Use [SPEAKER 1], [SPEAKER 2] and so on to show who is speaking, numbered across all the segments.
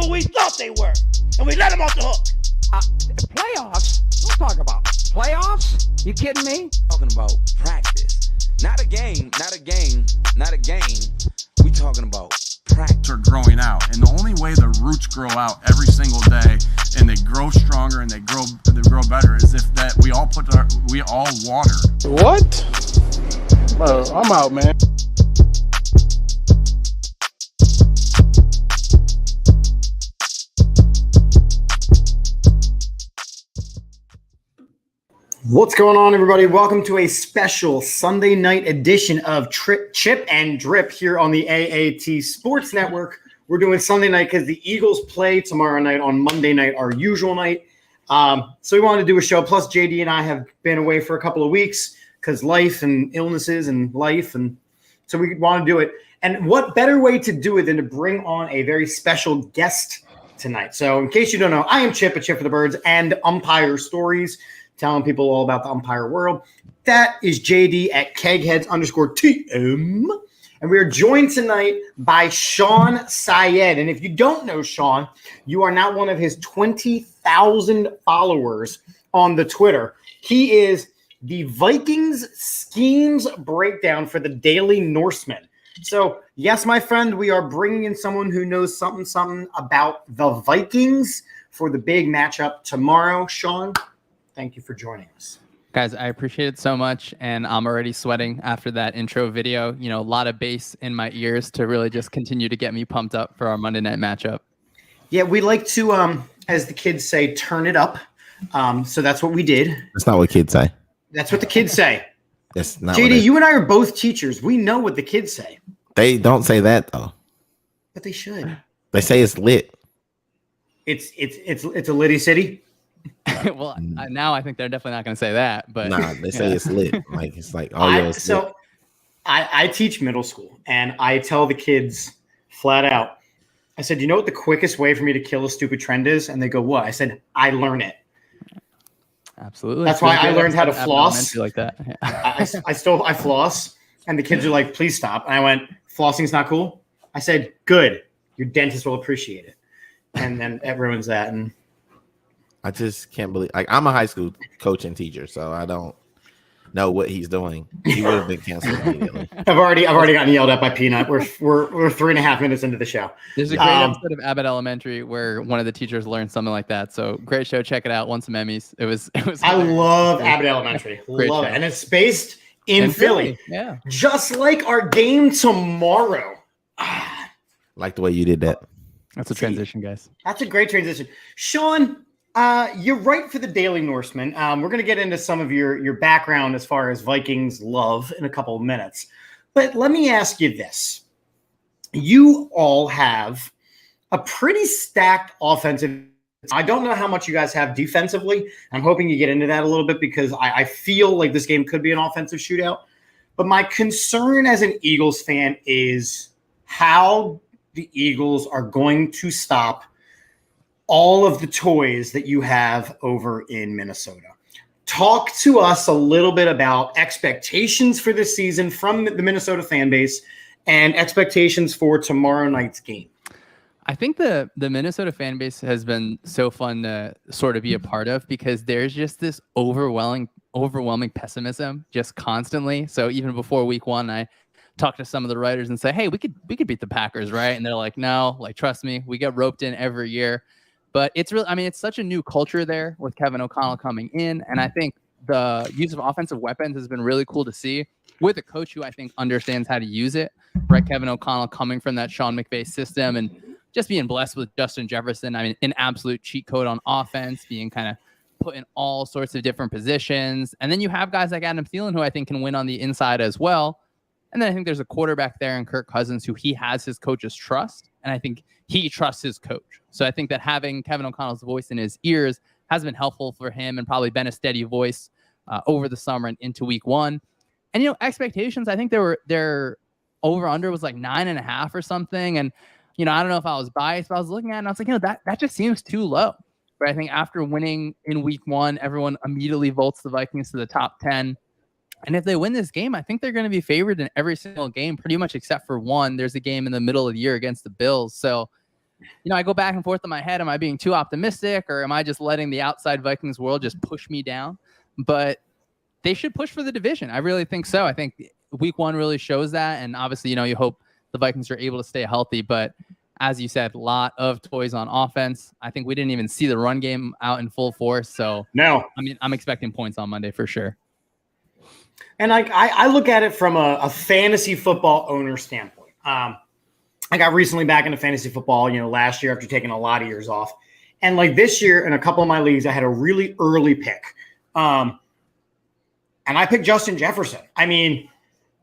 [SPEAKER 1] who we thought they were, and we let them off the hook.
[SPEAKER 2] Playoffs? Don't talk about playoffs. You kidding me?
[SPEAKER 3] Talking about practice. Not a game. We talking about practice.
[SPEAKER 4] Are growing out, and the only way the roots grow out every single day and they grow stronger and they grow better is if that we all water.
[SPEAKER 5] What? Bro, I'm out, man.
[SPEAKER 6] What's going on, everybody? Welcome to a special Sunday night edition of Chip and Drip here on the AAT Sports Network. We're doing Sunday night because the Eagles play tomorrow night on Monday night, our usual night. So we wanted to do a show. Plus, JD and I have been away for a couple of weeks because life and illnesses and life. And so we want to do it. And what better way to do it than to bring on a very special guest tonight? So in case you don't know, I am Chip at Chip for the Birds and Umpire Stories, telling people all about the umpire world. That is JD at kegheads_TM. And we are joined tonight by Shawn Syed. And if you don't know Shawn, you are not one of his 20,000 followers on the Twitter. He is the Vikings schemes breakdown for the Daily Norseman. So, yes, my friend, we are bringing in someone who knows something about the Vikings for the big matchup tomorrow. Shawn, thank you for joining us.
[SPEAKER 7] Guys, I appreciate it so much, and I'm already sweating after that intro video. You know, a lot of bass in my ears to really just continue to get me pumped up for our Monday night matchup. Yeah,
[SPEAKER 6] we like to, as the kids say, turn it up. So that's what we did.
[SPEAKER 8] That's not what kids say.
[SPEAKER 6] That's what the kids say.
[SPEAKER 8] That's not.
[SPEAKER 6] JD, you and I are both teachers. We know what the kids say.
[SPEAKER 8] They don't say that though.
[SPEAKER 6] But they should.
[SPEAKER 8] They say it's lit.
[SPEAKER 6] It's a litty city.
[SPEAKER 7] Well, now I think they're definitely not going to say that, but
[SPEAKER 8] nah, they say it's lit. Like it's like
[SPEAKER 6] I teach middle school, and I tell the kids flat out. I said, "You know what the quickest way for me to kill a stupid trend is?" And they go, "What?" I said, "I learn it."
[SPEAKER 7] Absolutely.
[SPEAKER 6] That's why I learned how to floss.
[SPEAKER 7] Like that. Yeah.
[SPEAKER 6] I floss, and the kids are like, "Please stop." And I went, "Flossing's not cool." I said, "Good. Your dentist will appreciate it." And then it ruins that. And
[SPEAKER 8] I just can't believe. Like, I'm a high school coach and teacher, so I don't know what he's doing. He would have been canceled immediately.
[SPEAKER 6] I've already gotten yelled at by Peanut. We're 3.5 minutes into the show.
[SPEAKER 7] There's a great episode of Abbott Elementary where one of the teachers learned something like that. So great show. Check it out. Won some Emmys. It was.
[SPEAKER 6] I love Abbott Elementary. Love it, and it's based in Philly.
[SPEAKER 7] Yeah,
[SPEAKER 6] just like our game tomorrow.
[SPEAKER 8] Like the way you did that.
[SPEAKER 7] That's a transition, guys.
[SPEAKER 6] That's a great transition, Shawn. You're right for the Daily Norseman. We're going to get into some of your background as far as Vikings love in a couple of minutes. But let me ask you this. You all have a pretty stacked offensive. I don't know how much you guys have defensively. I'm hoping you get into that a little bit because I feel like this game could be an offensive shootout. But my concern as an Eagles fan is how the Eagles are going to stop all of the toys that you have over in Minnesota. Talk to us a little bit about expectations for this season from the Minnesota fan base and expectations for tomorrow night's game.
[SPEAKER 7] I think the Minnesota fan base has been so fun to sort of be a part of because there's just this overwhelming pessimism just constantly. So even before week one, I talk to some of the writers and say, hey, we could beat the Packers, right? And they're like, no, like, trust me, we get roped in every year. But it's really, I mean, it's such a new culture there with Kevin O'Connell coming in. And I think the use of offensive weapons has been really cool to see with a coach who I think understands how to use it, right? Kevin O'Connell coming from that Sean McVay system and just being blessed with Justin Jefferson. I mean, an absolute cheat code on offense, being kind of put in all sorts of different positions. And then you have guys like Adam Thielen, who I think can win on the inside as well. And then I think there's a quarterback there in Kirk Cousins who he has his coach's trust. And I think he trusts his coach. So I think that having Kevin O'Connell's voice in his ears has been helpful for him and probably been a steady voice over the summer and into week one. And, you know, expectations, I think their over under was like 9.5 or something. And, you know, I don't know if I was biased, but I was looking at it and I was like, you know, that just seems too low. But I think after winning in week one, everyone immediately votes the Vikings to the top 10. And if they win this game, I think they're going to be favored in every single game, pretty much except for one. There's a game in the middle of the year against the Bills. So I go back and forth in my head. Am I being too optimistic, or am I just letting the outside Vikings world just push me down? But they should push for the division. I really think so. I think week 1 really shows that. And obviously, you hope the Vikings are able to stay healthy. But as you said, a lot of toys on offense. I think we didn't even see the run game out in full force. So,
[SPEAKER 6] no,
[SPEAKER 7] I'm expecting points on Monday for sure.
[SPEAKER 6] And I look at it from a fantasy football owner standpoint. I got recently back into fantasy football, last year after taking a lot of years off. And like this year in a couple of my leagues, I had a really early pick. And I picked Justin Jefferson. I mean,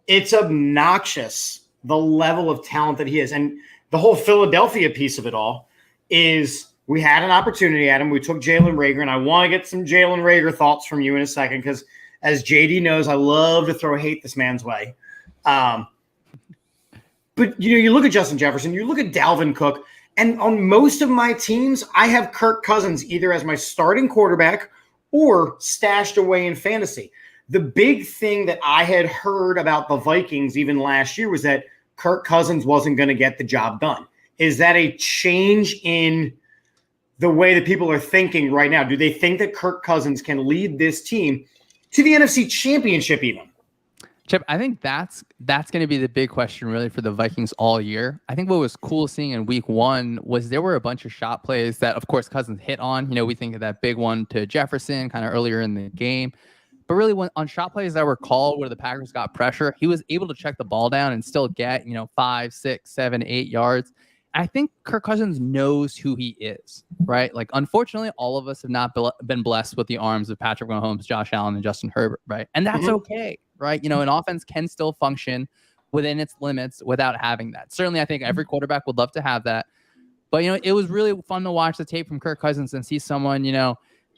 [SPEAKER 6] it's obnoxious the level of talent that he is. And the whole Philadelphia piece of it all is we had an opportunity at him. We took Jalen Reagor, and I want to get some Jalen Reagor thoughts from you in a second because, as JD knows, I love to throw hate this man's way. But, you look at Justin Jefferson, you look at Dalvin Cook, and on most of my teams, I have Kirk Cousins either as my starting quarterback or stashed away in fantasy. The big thing that I had heard about the Vikings even last year was that Kirk Cousins wasn't going to get the job done. Is that a change in the way that people are thinking right now? Do they think that Kirk Cousins can lead this team to the NFC Championship even?
[SPEAKER 7] Chip, I think that's going to be the big question really for the Vikings all year. I think what was cool seeing in week 1 was there were a bunch of shot plays that, of course, Cousins hit on. We think of that big one to Jefferson kind of earlier in the game. But really, when on shot plays that were called where the Packers got pressure, he was able to check the ball down and still get, 5, 6, 7, 8 yards. I think Kirk Cousins knows who he is, right? Like, unfortunately, all of us have not been blessed with the arms of Patrick Mahomes, Josh Allen, and Justin Herbert, right? And that's okay, right? An offense can still function within its limits without having that. Certainly, I think every quarterback would love to have that. But, it was really fun to watch the tape from Kirk Cousins and see someone,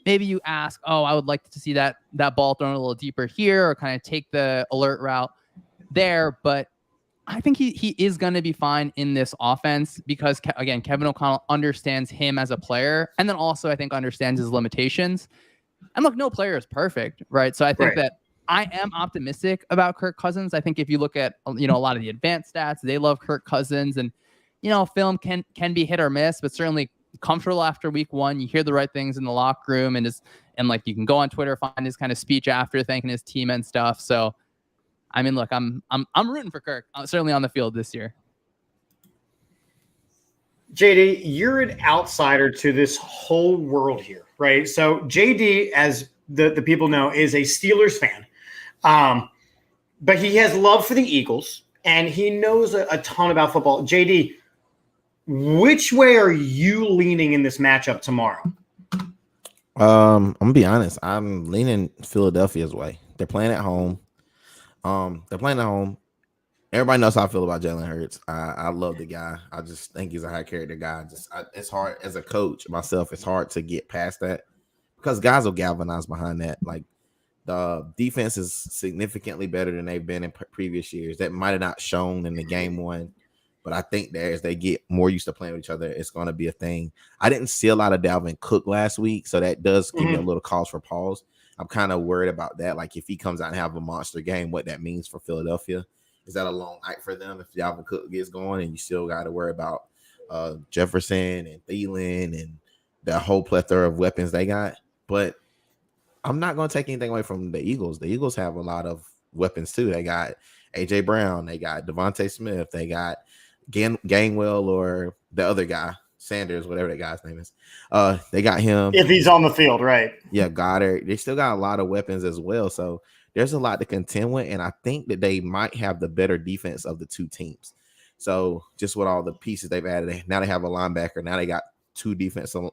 [SPEAKER 7] maybe you ask, I would like to see that ball thrown a little deeper here or kind of take the alert route there. But I think he is going to be fine in this offense because, again, Kevin O'Connell understands him as a player and then also I think understands his limitations. And look, no player is perfect, right? So I think that I am optimistic about Kirk Cousins. I think if you look at, a lot of the advanced stats, they love Kirk Cousins and, film can be hit or miss, but certainly comfortable after week 1. You hear the right things in the locker room and you can go on Twitter, find his kind of speech after thanking his team and stuff. So, I mean, look, I'm rooting for Kirk, certainly on the field this year.
[SPEAKER 6] JD, you're an outsider to this whole world here, right? So JD, as the people know, is a Steelers fan. But he has love for the Eagles and he knows a ton about football. JD, which way are you leaning in this matchup tomorrow?
[SPEAKER 8] I'm gonna be honest. I'm leaning Philadelphia's way. They're playing at home. Everybody knows how I feel about Jalen Hurts. I love the guy. I just think he's a high character guy. It's hard as a coach myself. It's hard to get past that because guys will galvanize behind that. Like the defense is significantly better than they've been in previous years. That might have not shown in the game 1. But I think that as they get more used to playing with each other, it's going to be a thing. I didn't see a lot of Dalvin Cook last week, so that does give me a little cause for pause. I'm kind of worried about that. Like if he comes out and have a monster game, what that means for Philadelphia. Is that a long night for them if Dalvin Cook gets going and you still got to worry about Jefferson and Thielen and the whole plethora of weapons they got? But I'm not going to take anything away from the Eagles. The Eagles have a lot of weapons too. They got A.J. Brown. They got Devontae Smith. They got Gainwell or the other guy, Sanders, whatever that guy's name is. They got him.
[SPEAKER 6] If he's on the field, right.
[SPEAKER 8] Yeah, Goddard. They still got a lot of weapons as well. So there's a lot to contend with. And I think that they might have the better defense of the two teams. So just with all the pieces they've added, now they have a linebacker. Now they got two defensive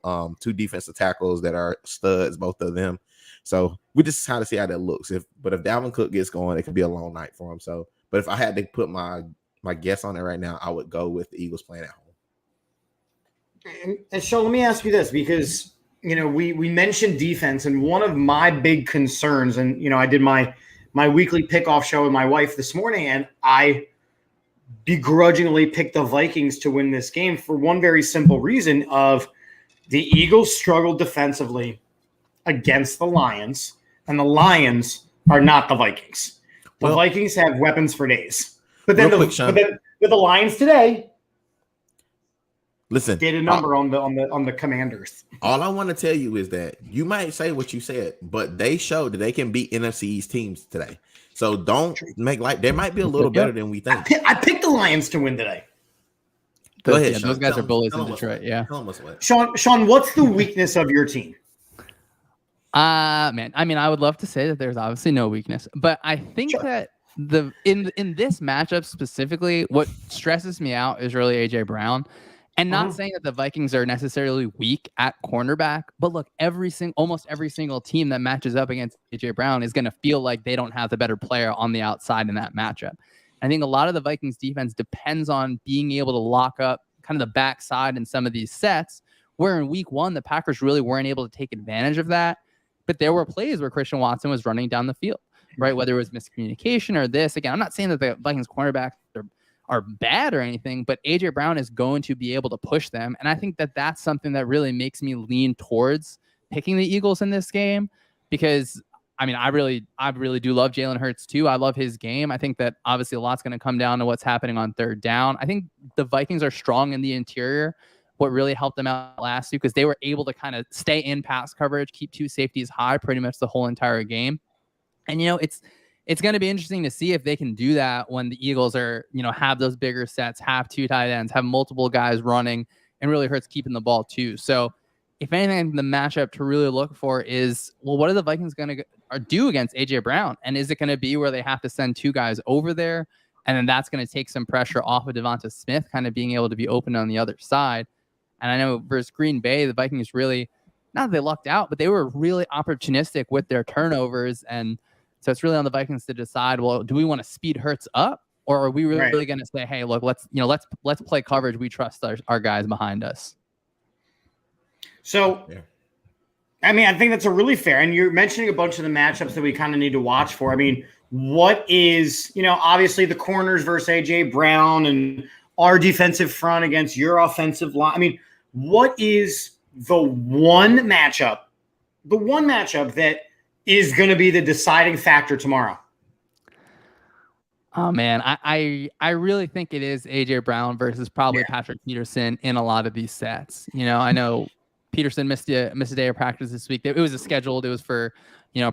[SPEAKER 8] tackles that are studs, both of them. So we just try to see how that looks. But if Dalvin Cook gets going, it could be a long night for him. So, but if I had to put my guess on it right now, I would go with the Eagles playing at home.
[SPEAKER 6] And Shawn, let me ask you this, because we mentioned defense, and one of my big concerns, and I did my weekly pickoff show with my wife this morning, and I begrudgingly picked the Vikings to win this game for one very simple reason of the Eagles struggled defensively against the Lions, and the Lions are not the Vikings. The Vikings have weapons for days. But then, with the Lions today,
[SPEAKER 8] Listen,
[SPEAKER 6] did a number on the Commanders.
[SPEAKER 8] all I want to tell you is that you might say what you said, but they showed that they can beat NFC East teams today. So don't make like they might be a little better than we think.
[SPEAKER 6] I picked the Lions to win today.
[SPEAKER 8] Go ahead,
[SPEAKER 7] yeah,
[SPEAKER 8] Sean.
[SPEAKER 7] those guys
[SPEAKER 8] Tell
[SPEAKER 7] are bullies
[SPEAKER 8] tell
[SPEAKER 7] in
[SPEAKER 8] them what's
[SPEAKER 7] Detroit.
[SPEAKER 8] what.
[SPEAKER 7] Yeah.
[SPEAKER 8] Tell them what's what.
[SPEAKER 6] Sean, what's the weakness of your team?
[SPEAKER 7] Man, I mean, I would love to say that there's obviously no weakness, but I think that in this matchup specifically, what stresses me out is really AJ Brown. And not saying that the Vikings are necessarily weak at cornerback, but look, almost every single team that matches up against AJ Brown is going to feel like they don't have the better player on the outside in that matchup. I think a lot of the Vikings defense depends on being able to lock up kind of the backside in some of these sets, where in week 1, the Packers really weren't able to take advantage of that. But there were plays where Christian Watson was running down the field, right? Whether it was miscommunication or this. Again, I'm not saying that the Vikings cornerbacks are bad or anything, but AJ Brown is going to be able to push them. And I think that that's something that really makes me lean towards picking the Eagles in this game, because I mean, I really do love Jalen Hurts too. I love his game. I think that obviously a lot's going to come down to what's happening on third down. I think the Vikings are strong in the interior. What really helped them out last week, because they were able to kind of stay in pass coverage, keep 2 safeties high pretty much the whole entire game. And, it's going to be interesting to see if they can do that when the Eagles are, have those bigger sets, have 2 tight ends, have multiple guys running, and really Hurts keeping the ball too. So if anything, the matchup to really look for is, well, what are the Vikings going to do against AJ Brown? And is it going to be where they have to send 2 guys over there? And then that's going to take some pressure off of Devonta Smith kind of being able to be open on the other side. And I know versus Green Bay, the Vikings really, not that they lucked out, but they were really opportunistic with their turnovers. And so it's really on the Vikings to decide, well, do we want to speed Hurts up, or are we really going to say, hey, look, let's play coverage. We trust our guys behind us.
[SPEAKER 6] So, I mean, I think that's a really fair. And you're mentioning a bunch of the matchups that we kind of need to watch for. I mean, what is, obviously the corners versus AJ Brown and our defensive front against your offensive line. I mean, what is the one matchup that is going to be the deciding factor tomorrow?
[SPEAKER 7] Oh man, I really think it is AJ Brown versus probably Patrick Peterson in a lot of these sets. I know Peterson missed a day of practice this week. It was scheduled. It was for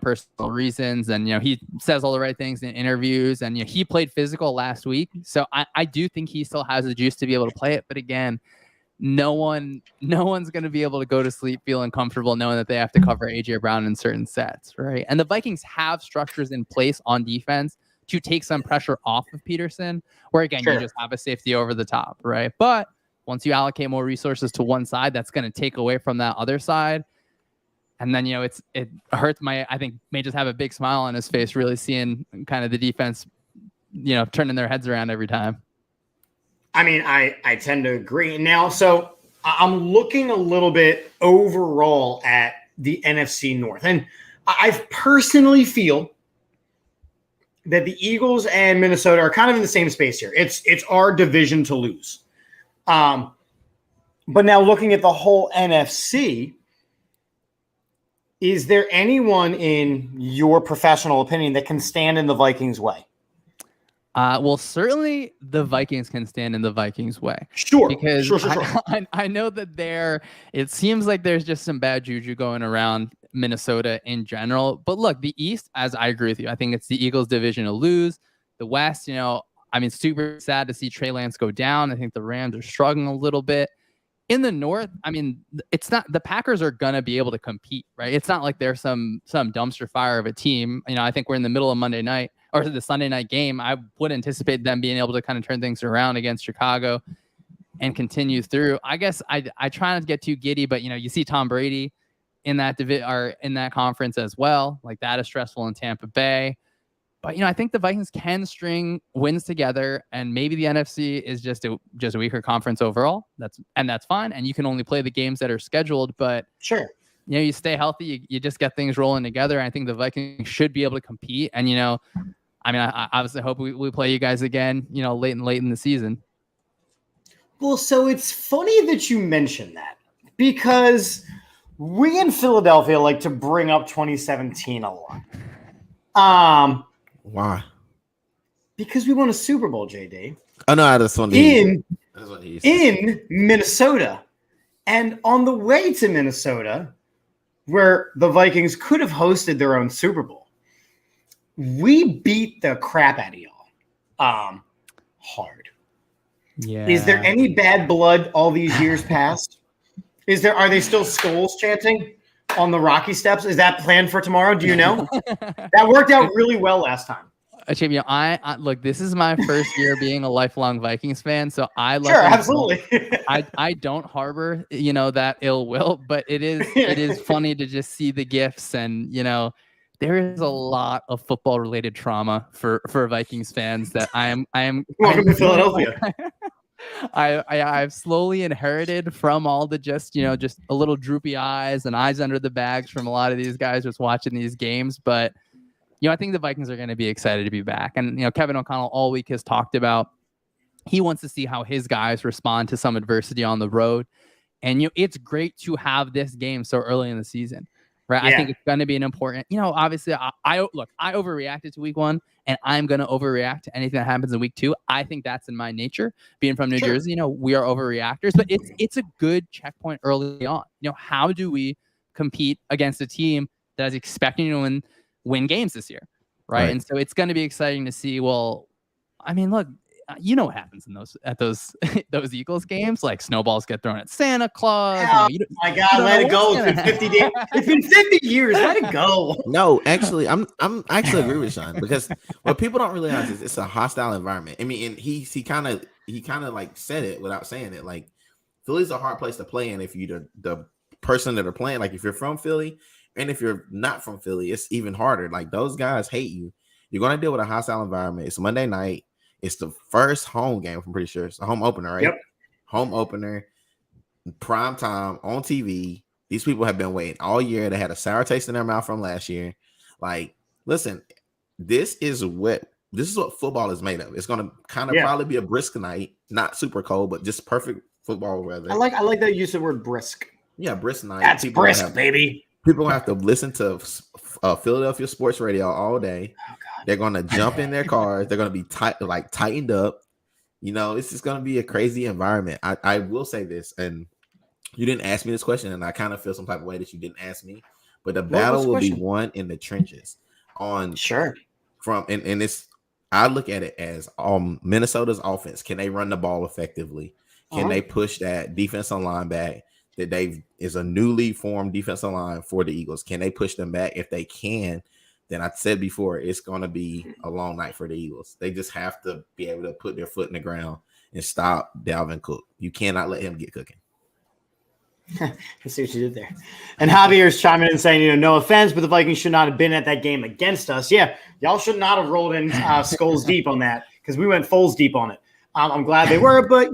[SPEAKER 7] personal reasons, and he says all the right things in interviews, and he played physical last week, so I do think he still has the juice to be able to play it. But again, no one's going to be able to go to sleep feeling comfortable knowing that they have to cover AJ Brown in certain sets, right? And the Vikings have structures in place on defense to take some pressure off of Peterson, where again, you just have a safety over the top, right? But once you allocate more resources to one side, that's going to take away from that other side. And then, it hurts I think may just have a big smile on his face, really seeing kind of the defense, turning their heads around every time.
[SPEAKER 6] I mean, I tend to agree. Now, so I'm looking a little bit overall at the NFC North. And I personally feel that the Eagles and Minnesota are kind of in the same space here. It's our division to lose. But now looking at the whole NFC, is there anyone in your professional opinion that can stand in the Vikings' way?
[SPEAKER 7] Well, certainly the Vikings can stand in the Vikings' way.
[SPEAKER 6] Sure.
[SPEAKER 7] Because
[SPEAKER 6] Sure.
[SPEAKER 7] I know that it seems like there's just some bad juju going around Minnesota in general. But look, the East, as I agree with you, I think it's the Eagles' division to lose. The West, super sad to see Trey Lance go down. I think the Rams are struggling a little bit. In the North, I mean, it's not, the Packers are going to be able to compete, right? It's not like they're some dumpster fire of a team. I think we're in the middle of Monday night or the Sunday night game. I would anticipate them being able to kind of turn things around against Chicago and continue through. I guess I try not to get too giddy, but you see Tom Brady in that in that conference as well. Like, that is stressful in Tampa Bay. But I think the Vikings can string wins together, and maybe the NFC is just a weaker conference overall. That's fine, and you can only play the games that are scheduled. But
[SPEAKER 6] sure,
[SPEAKER 7] you stay healthy, you just get things rolling together. I think the Vikings should be able to compete, and I obviously hope we play you guys again, late in the season.
[SPEAKER 6] Well, so it's funny that you mentioned that, because we in Philadelphia like to bring up 2017 a lot.
[SPEAKER 8] Why?
[SPEAKER 6] Because we won a Super Bowl, JD.
[SPEAKER 8] Oh no, I just want to That's what he said.
[SPEAKER 6] In Minnesota. And on the way to Minnesota, where the Vikings could have hosted their own Super Bowl, we beat the crap out of y'all. Hard.
[SPEAKER 7] Yeah.
[SPEAKER 6] Is there any bad blood all these years past? Are they still skulls chanting on the Rocky Steps? Is that planned for tomorrow? Do you know? That worked out really well last time.
[SPEAKER 7] Chip, I look, this is my first year being a lifelong Vikings fan, so I love
[SPEAKER 6] Sure, absolutely.
[SPEAKER 7] I don't harbor, that ill will, but it is funny to just see the gifts, and there is a lot of football related trauma for Vikings fans that I am
[SPEAKER 6] Welcome to Philadelphia.
[SPEAKER 7] I've slowly inherited from all the just a little droopy eyes and eyes under the bags from a lot of these guys just watching these games, but I think the Vikings are going to be excited to be back. And, Kevin O'Connell all week has talked about he wants to see how his guys respond to some adversity on the road. And, it's great to have this game so early in the season, right? Yeah. I think it's going to be an important, obviously I overreacted to week 1 and I'm going to overreact to anything that happens in week 2. I think that's in my nature. Being from New Jersey, we are overreactors, but it's a good checkpoint early on. How do we compete against a team that is expecting to win games this year, right? And so it's going to be exciting to see. Well, I mean, look, what happens in those Eagles games? Like snowballs get thrown at Santa Claus.
[SPEAKER 6] My God, let it go. It's been 50 days. It's been 50 years. Let it go.
[SPEAKER 8] No, actually, I'm actually agree with Shawn, because what people don't realize is it's a hostile environment. I mean, and he kind of like said it without saying it. Like, Philly's a hard place to play in if you the person that are playing. Like, if you're from Philly. And if you're not from Philly, it's even harder. Like, those guys hate you. You're going to deal with a hostile environment. It's Monday night. It's the first home game, I'm pretty sure. It's a home opener, right?
[SPEAKER 6] Yep.
[SPEAKER 8] Home opener, prime time on TV. These people have been waiting all year. They had a sour taste in their mouth from last year. Like, listen, this is what football is made of. It's going to kind of probably be a brisk night, not super cold, but just perfect football weather. I
[SPEAKER 6] like that you use the word brisk.
[SPEAKER 8] Yeah, brisk night.
[SPEAKER 6] That's brisk, baby.
[SPEAKER 8] People have to listen to Philadelphia sports radio all day. Oh, God. They're going to jump in their cars. They're going to be tightened up. It's just going to be a crazy environment. I will say this, and you didn't ask me this question, and I kind of feel some type of way that you didn't ask me. But the battle will be won in the trenches. And it's, I look at it as Minnesota's offense. Can they run the ball effectively? Can they push that defensive line back? That is a newly formed defensive line for the Eagles. Can they push them back? If they can, then I said before, it's going to be a long night for the Eagles. They just have to be able to put their foot in the ground and stop Dalvin Cook. You cannot let him get cooking.
[SPEAKER 6] I see what you did there. And Javier's chiming in saying, no offense, but the Vikings should not have been at that game against us. Yeah, y'all should not have rolled in skulls deep on that, because we went fulls deep on it. I'm glad they were, but,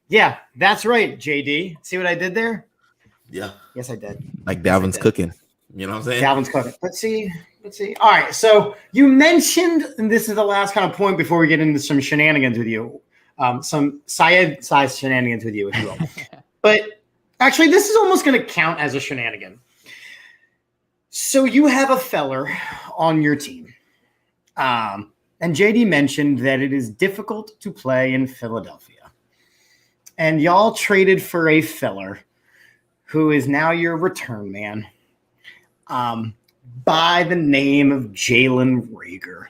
[SPEAKER 6] yeah, that's right, JD. See what I did there?
[SPEAKER 8] Yeah.
[SPEAKER 6] Yes, I did.
[SPEAKER 8] Like Dalvin's cooking. You know what I'm saying?
[SPEAKER 6] Dalvin's cooking. Let's see. All right, so you mentioned, and this is the last kind of point before we get into some shenanigans with you, some Syed-sized shenanigans with you, if you will. But actually, this is almost going to count as a shenanigan. So you have a feller on your team. And JD mentioned that it is difficult to play in Philadelphia. And y'all traded for a filler who is now your return man by the name of Jalen Reagor.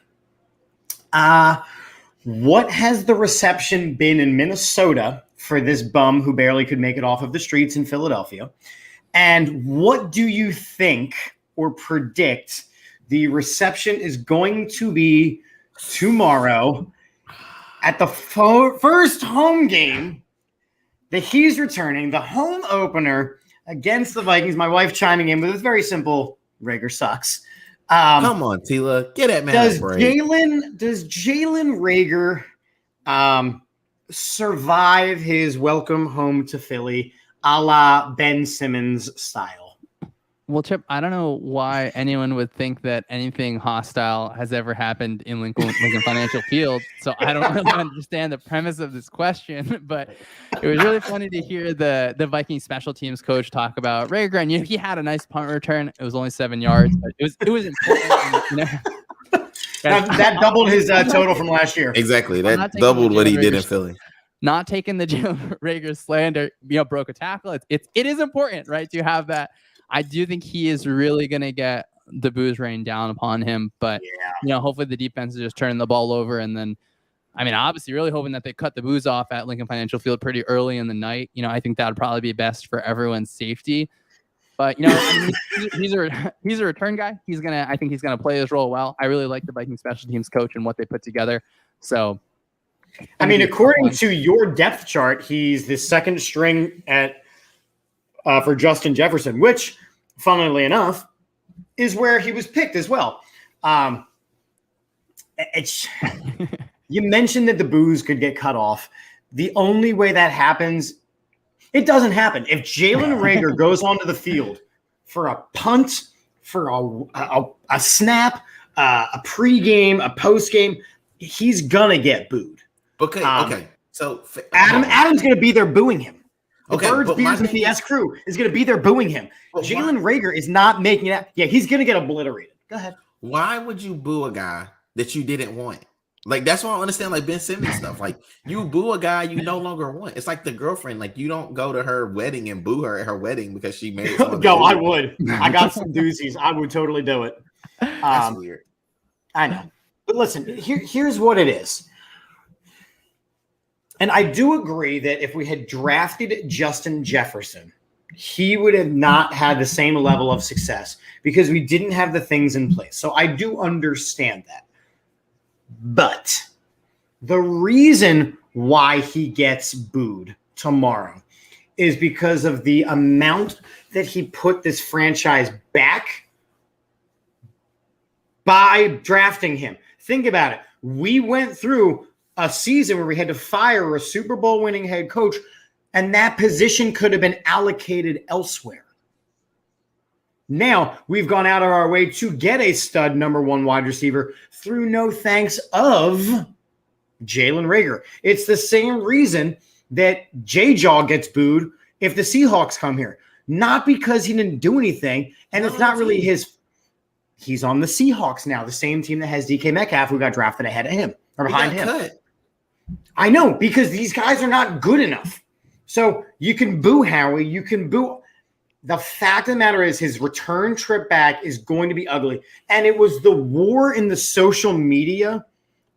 [SPEAKER 6] What has the reception been in Minnesota for this bum who barely could make it off of the streets in Philadelphia? And what do you think or predict the reception is going to be tomorrow at the first home game that he's returning, the home opener against the Vikings? My wife chiming in with a very simple, Reagor sucks.
[SPEAKER 8] Come on, Tila. Get that man a break.
[SPEAKER 6] Does Jalen Reagor survive his welcome home to Philly a la Ben Simmons style?
[SPEAKER 7] Well, Chip, I don't know why anyone would think that anything hostile has ever happened in Lincoln Financial Field. So I don't really understand the premise of this question, but it was really funny to hear the Vikings special teams coach talk about Reagor. And he had a nice punt return. It was only 7 yards, but it was important.
[SPEAKER 6] That doubled his total from last year.
[SPEAKER 8] Exactly. That doubled what he did in Philly.
[SPEAKER 7] Not taking the Jalen Reagor slander, broke a tackle. It is important, right, to have that. I do think he is really going to get the booze rain down upon him, but hopefully the defense is just turning the ball over, and then, obviously, really hoping that they cut the booze off at Lincoln Financial Field pretty early in the night. I think that would probably be best for everyone's safety. But he's a return guy. I think he's gonna play his role well. I really like the Vikings special teams coach and what they put together. So,
[SPEAKER 6] according to your depth chart, he's the second string for Justin Jefferson, which, funnily enough, is where he was picked as well. You mentioned that the booze could get cut off. The only way that happens, it doesn't happen. If Jalen Reagor goes onto the field for a punt, for a snap, a pregame, a postgame, he's gonna get booed.
[SPEAKER 8] Okay. So
[SPEAKER 6] Adam's gonna be there booing him. The
[SPEAKER 8] Okay,
[SPEAKER 6] Birds,
[SPEAKER 8] but
[SPEAKER 6] Beers, and BS crew is gonna be there booing him. Jalen Reagor is not making it. Yeah, he's gonna get obliterated. Go ahead.
[SPEAKER 8] Why would you boo a guy that you didn't want? Like, that's why I understand, like, Ben Simmons stuff. Like, you boo a guy you no longer want. It's like the girlfriend. Like, you don't go to her wedding and boo her at her wedding because she married someone.
[SPEAKER 6] Yo, I would. I got some doozies. I would totally do it.
[SPEAKER 8] That's weird.
[SPEAKER 6] I know. But listen, here's what it is. And I do agree that if we had drafted Justin Jefferson, he would have not had the same level of success because we didn't have the things in place. So I do understand that. But the reason why he gets booed tomorrow is because of the amount that he put this franchise back by drafting him. Think about it. We went through a season where we had to fire a Super Bowl winning head coach, and that position could have been allocated elsewhere. Now we've gone out of our way to get a stud number one wide receiver through no thanks of Jalen Reagor. It's the same reason that J-Jaw gets booed if the Seahawks come here. Not because he didn't do anything, and it's not really his. He's on the Seahawks now, the same team that has DK Metcalf, who got drafted ahead of him or behind him. Cut. I know, because these guys are not good enough. So you can boo Howie, you can boo. The fact of the matter is his return trip back is going to be ugly. And it was the war in the social media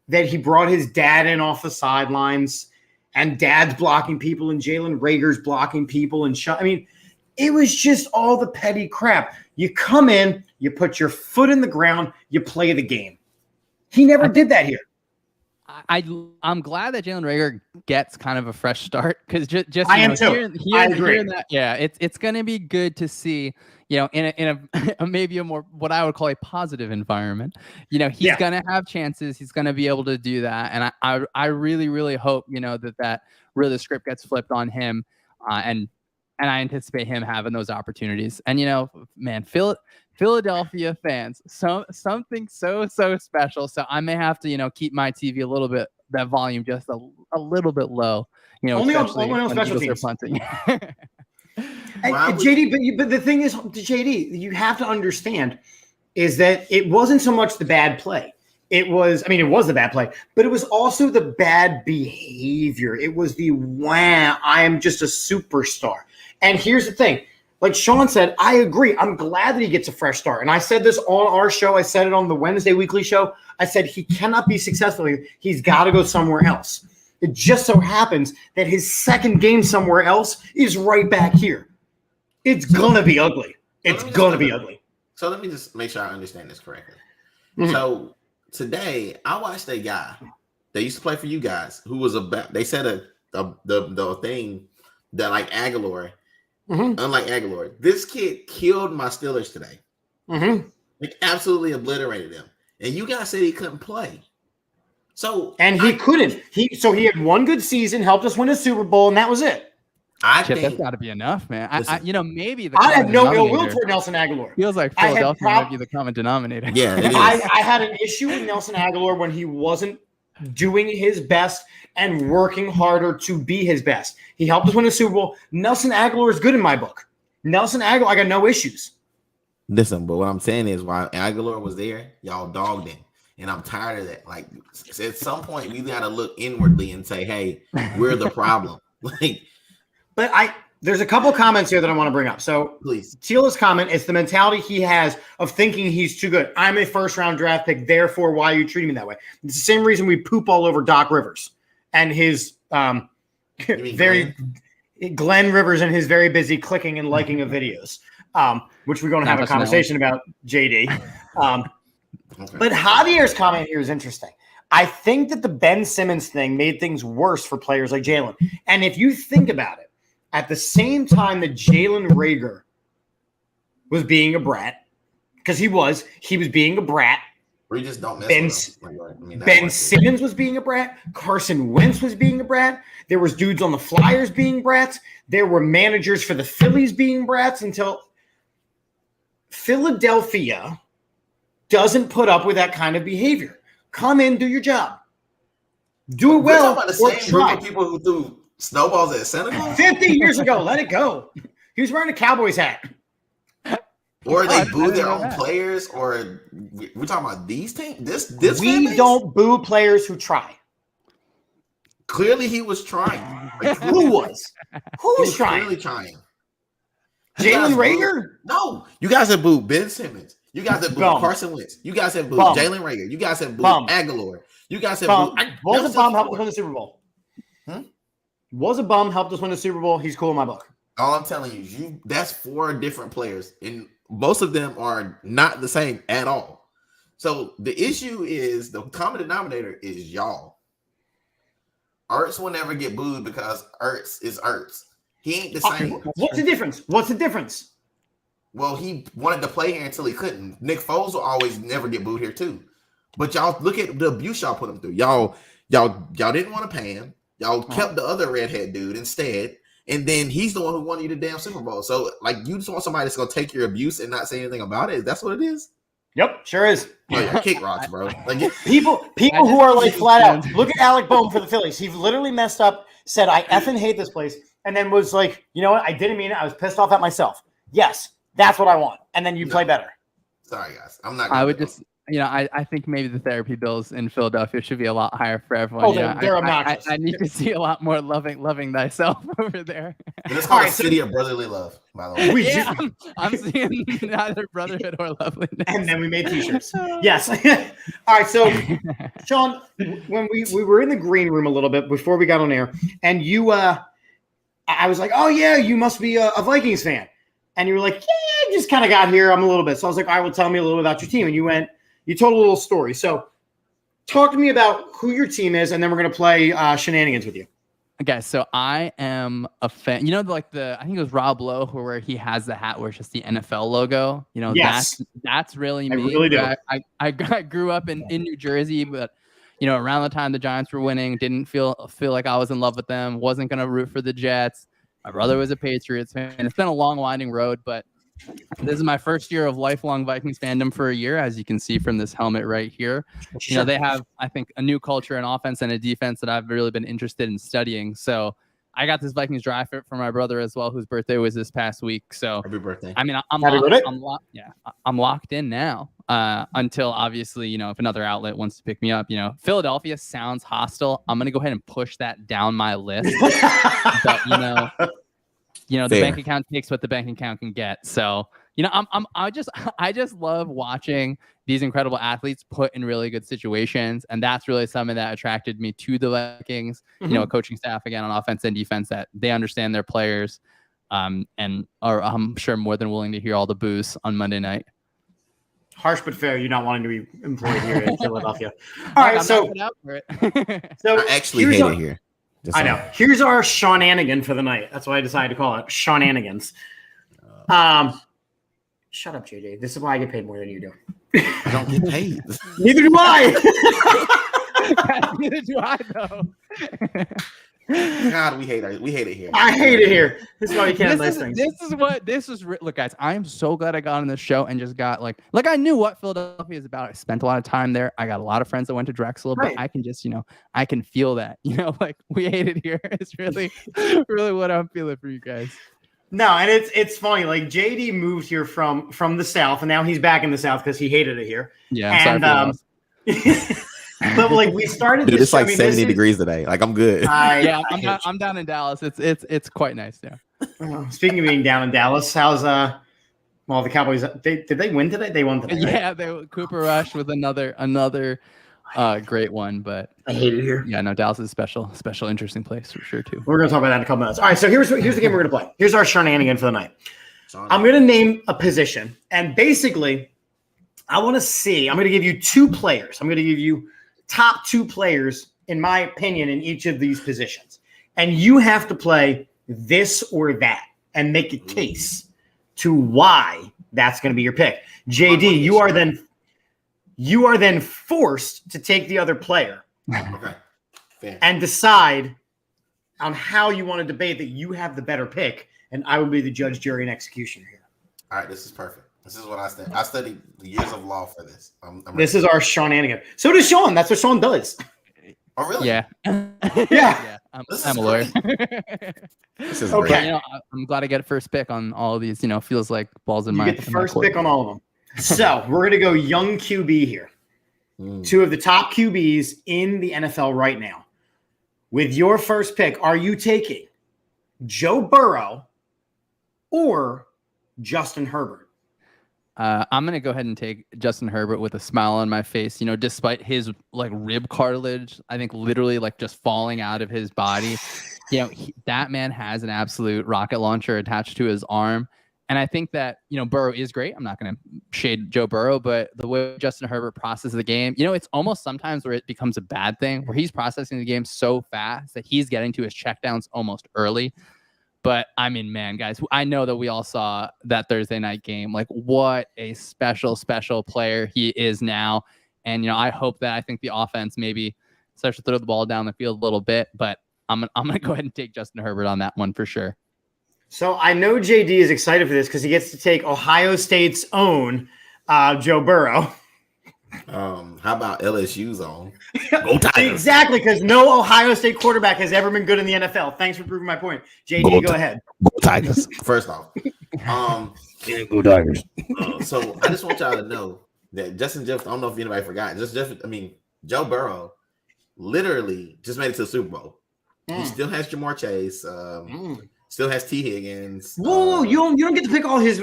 [SPEAKER 6] that he brought his dad in off the sidelines, and dad's blocking people and Jalen Reagor's blocking people. And it was just all the petty crap. You come in, you put your foot in the ground, you play the game. He never did that here.
[SPEAKER 7] I'm glad that Jalen Reagor gets kind of a fresh start, because just
[SPEAKER 6] I am too. I agree.
[SPEAKER 7] Hearing that, it's going to be good to see, in a maybe a more what I would call a positive environment. He's going to have chances. He's going to be able to do that, and I really, really hope that really the script gets flipped on him, and I anticipate him having those opportunities. And man, Philadelphia fans, something so special. So I may have to, keep my TV a little bit, that volume just a little bit low.
[SPEAKER 6] Only on special teams. JD, but the thing is, JD, you have to understand is that it wasn't so much the bad play. It was the bad play, but it was also the bad behavior. It was the I am just a superstar. And here's the thing. Like Shawn said, I agree. I'm glad that he gets a fresh start. And I said this on our show. I said it on the Wednesday weekly show. I said he cannot be successful. He's got to go somewhere else. It just so happens that his second game somewhere else is right back here. It's going to be ugly. It's going to be ugly.
[SPEAKER 8] So let me just make sure I understand this correctly.
[SPEAKER 6] Mm-hmm.
[SPEAKER 8] So today I watched a guy that used to play for you guys who was they said the thing that like Aguilar.
[SPEAKER 6] Mm-hmm.
[SPEAKER 8] Unlike Aguilar, this kid killed my Steelers today.
[SPEAKER 6] Mm-hmm.
[SPEAKER 8] Like, absolutely obliterated them. And you guys said he couldn't play.
[SPEAKER 6] And he couldn't. He had one good season, helped us win a Super Bowl, and that was it.
[SPEAKER 8] I think
[SPEAKER 7] that's got to be enough, man. Maybe
[SPEAKER 6] I have no ill will toward Nelson Aguilar.
[SPEAKER 7] Feels like Philadelphia might be the common denominator.
[SPEAKER 8] Yeah, it is.
[SPEAKER 6] I had an issue with Nelson Aguilar when he wasn't doing his best and working harder to be his best. He helped us win a Super Bowl. Nelson Aguilar is good in my book. Nelson Aguilar, I got no issues.
[SPEAKER 8] Listen, but what I'm saying is, while Aguilar was there, y'all dogged him. and I'm tired of that. Like at some point, we got to look inwardly and say, "Hey, we're the problem."
[SPEAKER 6] There's a couple comments here that I want to bring up. So
[SPEAKER 8] please,
[SPEAKER 6] Tila's comment is the mentality he has of thinking he's too good. I'm a first-round draft pick, therefore, why are you treating me that way? It's the same reason we poop all over Doc Rivers and his Glenn Rivers and his very busy clicking and liking of videos, which we're going to have a conversation about, JD. But Javier's comment here is interesting. I think that the Ben Simmons thing made things worse for players like Jalen. And if you think about it, at the same time that Jalen Reagor was being a brat, because he was being a brat.
[SPEAKER 8] We just don't mess with him.
[SPEAKER 6] Ben Simmons was being a brat. Carson Wentz was being a brat. There was dudes on the Flyers being brats. There were managers for the Phillies being brats until Philadelphia doesn't put up with that kind of behavior. Come in, do your job. Do it well.
[SPEAKER 8] We're talking about the same group of people who threw snowballs at Senegal
[SPEAKER 6] 50 years ago. Let it go. He was wearing a Cowboys hat.
[SPEAKER 8] Or they boo their own players, or we're talking about these teams. This
[SPEAKER 6] we don't boo players who try.
[SPEAKER 8] Clearly, he was trying.
[SPEAKER 6] Like, who was? Who was trying?
[SPEAKER 8] Clearly trying.
[SPEAKER 6] Jalen Reagor?
[SPEAKER 8] No, you guys have booed Ben Simmons. You guys have booed Carson Wentz. You guys have booed Jalen Reagor. You guys have booed Aguilar. You guys have booed.
[SPEAKER 6] Was a bum helped us win the Super Bowl? Was a bum helped us win the Super Bowl? He's cool in my book.
[SPEAKER 8] All I'm telling you, that's 4 different players, and most of them are not the same at all. So the issue is the common denominator is y'all. Ertz will never get booed because Ertz is Ertz. He ain't the same.
[SPEAKER 6] What's the difference? What's the difference?
[SPEAKER 8] Well, he wanted to play here until he couldn't. Nick Foles will always never get booed here too. But y'all look at the abuse y'all put him through. Y'all didn't want to pay him. Y'all kept the other redhead dude instead. And then he's the one who won you the damn Super Bowl. So, like, you just want somebody that's going to take your abuse and not say anything about it? That's what it is?
[SPEAKER 6] Yep, sure is.
[SPEAKER 8] Oh, yeah, kick rocks, bro. Like,
[SPEAKER 6] people who are, like, flat out. Look at Alec Boehm for the Phillies. He literally messed up, said, I effing hate this place, and then was like, you know what? I didn't mean it. I was pissed off at myself. Yes, that's what I want. And then you play better.
[SPEAKER 8] Sorry, guys. I'm not.
[SPEAKER 7] I would just... I think maybe the therapy bills in Philadelphia should be a lot higher for everyone.
[SPEAKER 6] Oh, they're obnoxious.
[SPEAKER 7] I need to see a lot more loving thyself over there.
[SPEAKER 8] And it's called a city of brotherly love, by the way.
[SPEAKER 7] I'm seeing neither brotherhood or loveliness.
[SPEAKER 6] And then we made t-shirts. Yes. All right. So, Shawn, when we were in the green room a little bit before we got on air, and you, I was like, oh yeah, you must be a Vikings fan. And you were like, yeah, I just kind of got here. I'm a little bit. So I was like, all right, well, tell me a little bit about your team. And you told a little story. So talk to me about who your team is, and then we're going to play shenanigans with you.
[SPEAKER 7] Okay, so I am a fan. You know, I think it was Rob Lowe where he has the hat where it's just the NFL logo. You know,
[SPEAKER 6] yes.
[SPEAKER 7] that's really me.
[SPEAKER 6] I really do.
[SPEAKER 7] I grew up in New Jersey, but, you know, around the time the Giants were winning, didn't feel like I was in love with them, wasn't going to root for the Jets. My brother was a Patriots fan. It's been a long, winding road, but this is my first year of lifelong Vikings fandom for a year, as you can see from this helmet right here. You know, they have, I think, a new culture in offense and a defense that I've really been interested in studying. So I got this Vikings dry fit for my brother as well, whose birthday was this past week. So
[SPEAKER 8] happy birthday!
[SPEAKER 7] I mean, I'm locked in now. Until obviously, you know, if another outlet wants to pick me up, you know, Philadelphia sounds hostile. I'm gonna go ahead and push that down my list. But you know, the bank account takes what the bank account can get. So, you know, I just love watching these incredible athletes put in really good situations, and that's really something that attracted me to the Vikings. You know, coaching staff again on offense and defense, that they understand their players, and are, I'm sure, more than willing to hear all the boos on Monday night.
[SPEAKER 6] Harsh but fair. You're not wanting to be employed here in Philadelphia. All right, so
[SPEAKER 8] I actually hate it here.
[SPEAKER 6] I know. Here's our Shawnanigan for the night. That's why I decided to call it Shawnanigans. Shut up, JJ. This is why I get paid more than you do.
[SPEAKER 8] I don't get paid.
[SPEAKER 6] Neither do I.
[SPEAKER 7] Neither do I, though.
[SPEAKER 8] God, we hate it here.
[SPEAKER 6] I hate it here. This is why you can't nice things.
[SPEAKER 7] Look, guys, I am so glad I got on this show and just got like I knew what Philadelphia is about. I spent a lot of time there. I got a lot of friends that went to Drexel, but I can just, I can feel that, like we hate it here. It's really, really what I'm feeling for you guys.
[SPEAKER 6] No, and it's funny. Like JD moved here from the South, and now he's back in the South because he hated it here.
[SPEAKER 7] Yeah, I'm sorry for
[SPEAKER 6] But like we started
[SPEAKER 8] Dude,
[SPEAKER 6] this
[SPEAKER 8] it's like
[SPEAKER 6] this
[SPEAKER 8] 70
[SPEAKER 6] is-
[SPEAKER 8] degrees today. Like I'm good.
[SPEAKER 7] Yeah, I'm down in Dallas. It's quite nice now.
[SPEAKER 6] Speaking of being down in Dallas, how's well, the Cowboys, did they win today? They won today, right?
[SPEAKER 7] Yeah, Cooper Rush with another great one, but
[SPEAKER 6] I hate it here.
[SPEAKER 7] yeah, no, Dallas is special, interesting place for sure too.
[SPEAKER 6] We're going to talk about that in a couple minutes. All right, so here's the game we're going to play. Here's our shenanigan for the night. I'm going to name a position, and basically, I'm going to give you two players. I'm going to give you top two players, in my opinion, in each of these positions. And you have to play this or that and make a case to why that's going to be your pick. JD, you are then forced to take the other player and decide on how you want to debate that you have the better pick, and I will be the judge, jury, and executioner here.
[SPEAKER 8] All right, this is perfect. This is what I studied. I studied the years of law for this.
[SPEAKER 6] This is our Shenanigan. So does Shawn. That's what Shawn does.
[SPEAKER 8] Oh, really?
[SPEAKER 7] Yeah.
[SPEAKER 6] Yeah.
[SPEAKER 7] I'm a lawyer.
[SPEAKER 8] This is
[SPEAKER 6] Okay.
[SPEAKER 8] great.
[SPEAKER 7] You know, I'm glad I get first pick on all of these. You know, feels like balls in
[SPEAKER 6] You
[SPEAKER 7] my.
[SPEAKER 6] get the
[SPEAKER 7] in my
[SPEAKER 6] first
[SPEAKER 7] court.
[SPEAKER 6] pick on all of them. So we're going to go young QB here. Two of the top QBs in the NFL right now. With your first pick, are you taking Joe Burrow or Justin Herbert?
[SPEAKER 7] I'm gonna go ahead and take Justin Herbert with a smile on my face. You know, despite his like rib cartilage, I think literally like just falling out of his body. You know, that man has an absolute rocket launcher attached to his arm. And I think that, you know, Burrow is great. I'm not going to shade Joe Burrow, but the way Justin Herbert processes the game, you know, it's almost sometimes where it becomes a bad thing, where he's processing the game so fast that he's getting to his checkdowns almost early. But I mean, man, guys, I know that we all saw that Thursday night game. Like, what a special player he is now. And, you know, I think the offense maybe starts to throw the ball down the field a little bit, but I'm going to go ahead and take Justin Herbert on that one for sure.
[SPEAKER 6] So I know JD is excited for this because he gets to take Ohio State's own Joe Burrow.
[SPEAKER 8] How about LSU's own? Go Tigers.
[SPEAKER 6] Exactly, because no Ohio State quarterback has ever been good in the NFL. Thanks for proving my point. JD, go ahead.
[SPEAKER 8] Go Tigers. First off,
[SPEAKER 1] Go Tigers.
[SPEAKER 8] so I just want y'all to know that Justin Jefferson, I don't know if anybody forgot, Joe Burrow literally just made it to the Super Bowl. He still has Jamar Chase. Still has T. Higgins.
[SPEAKER 6] Whoa, you don't get to pick all his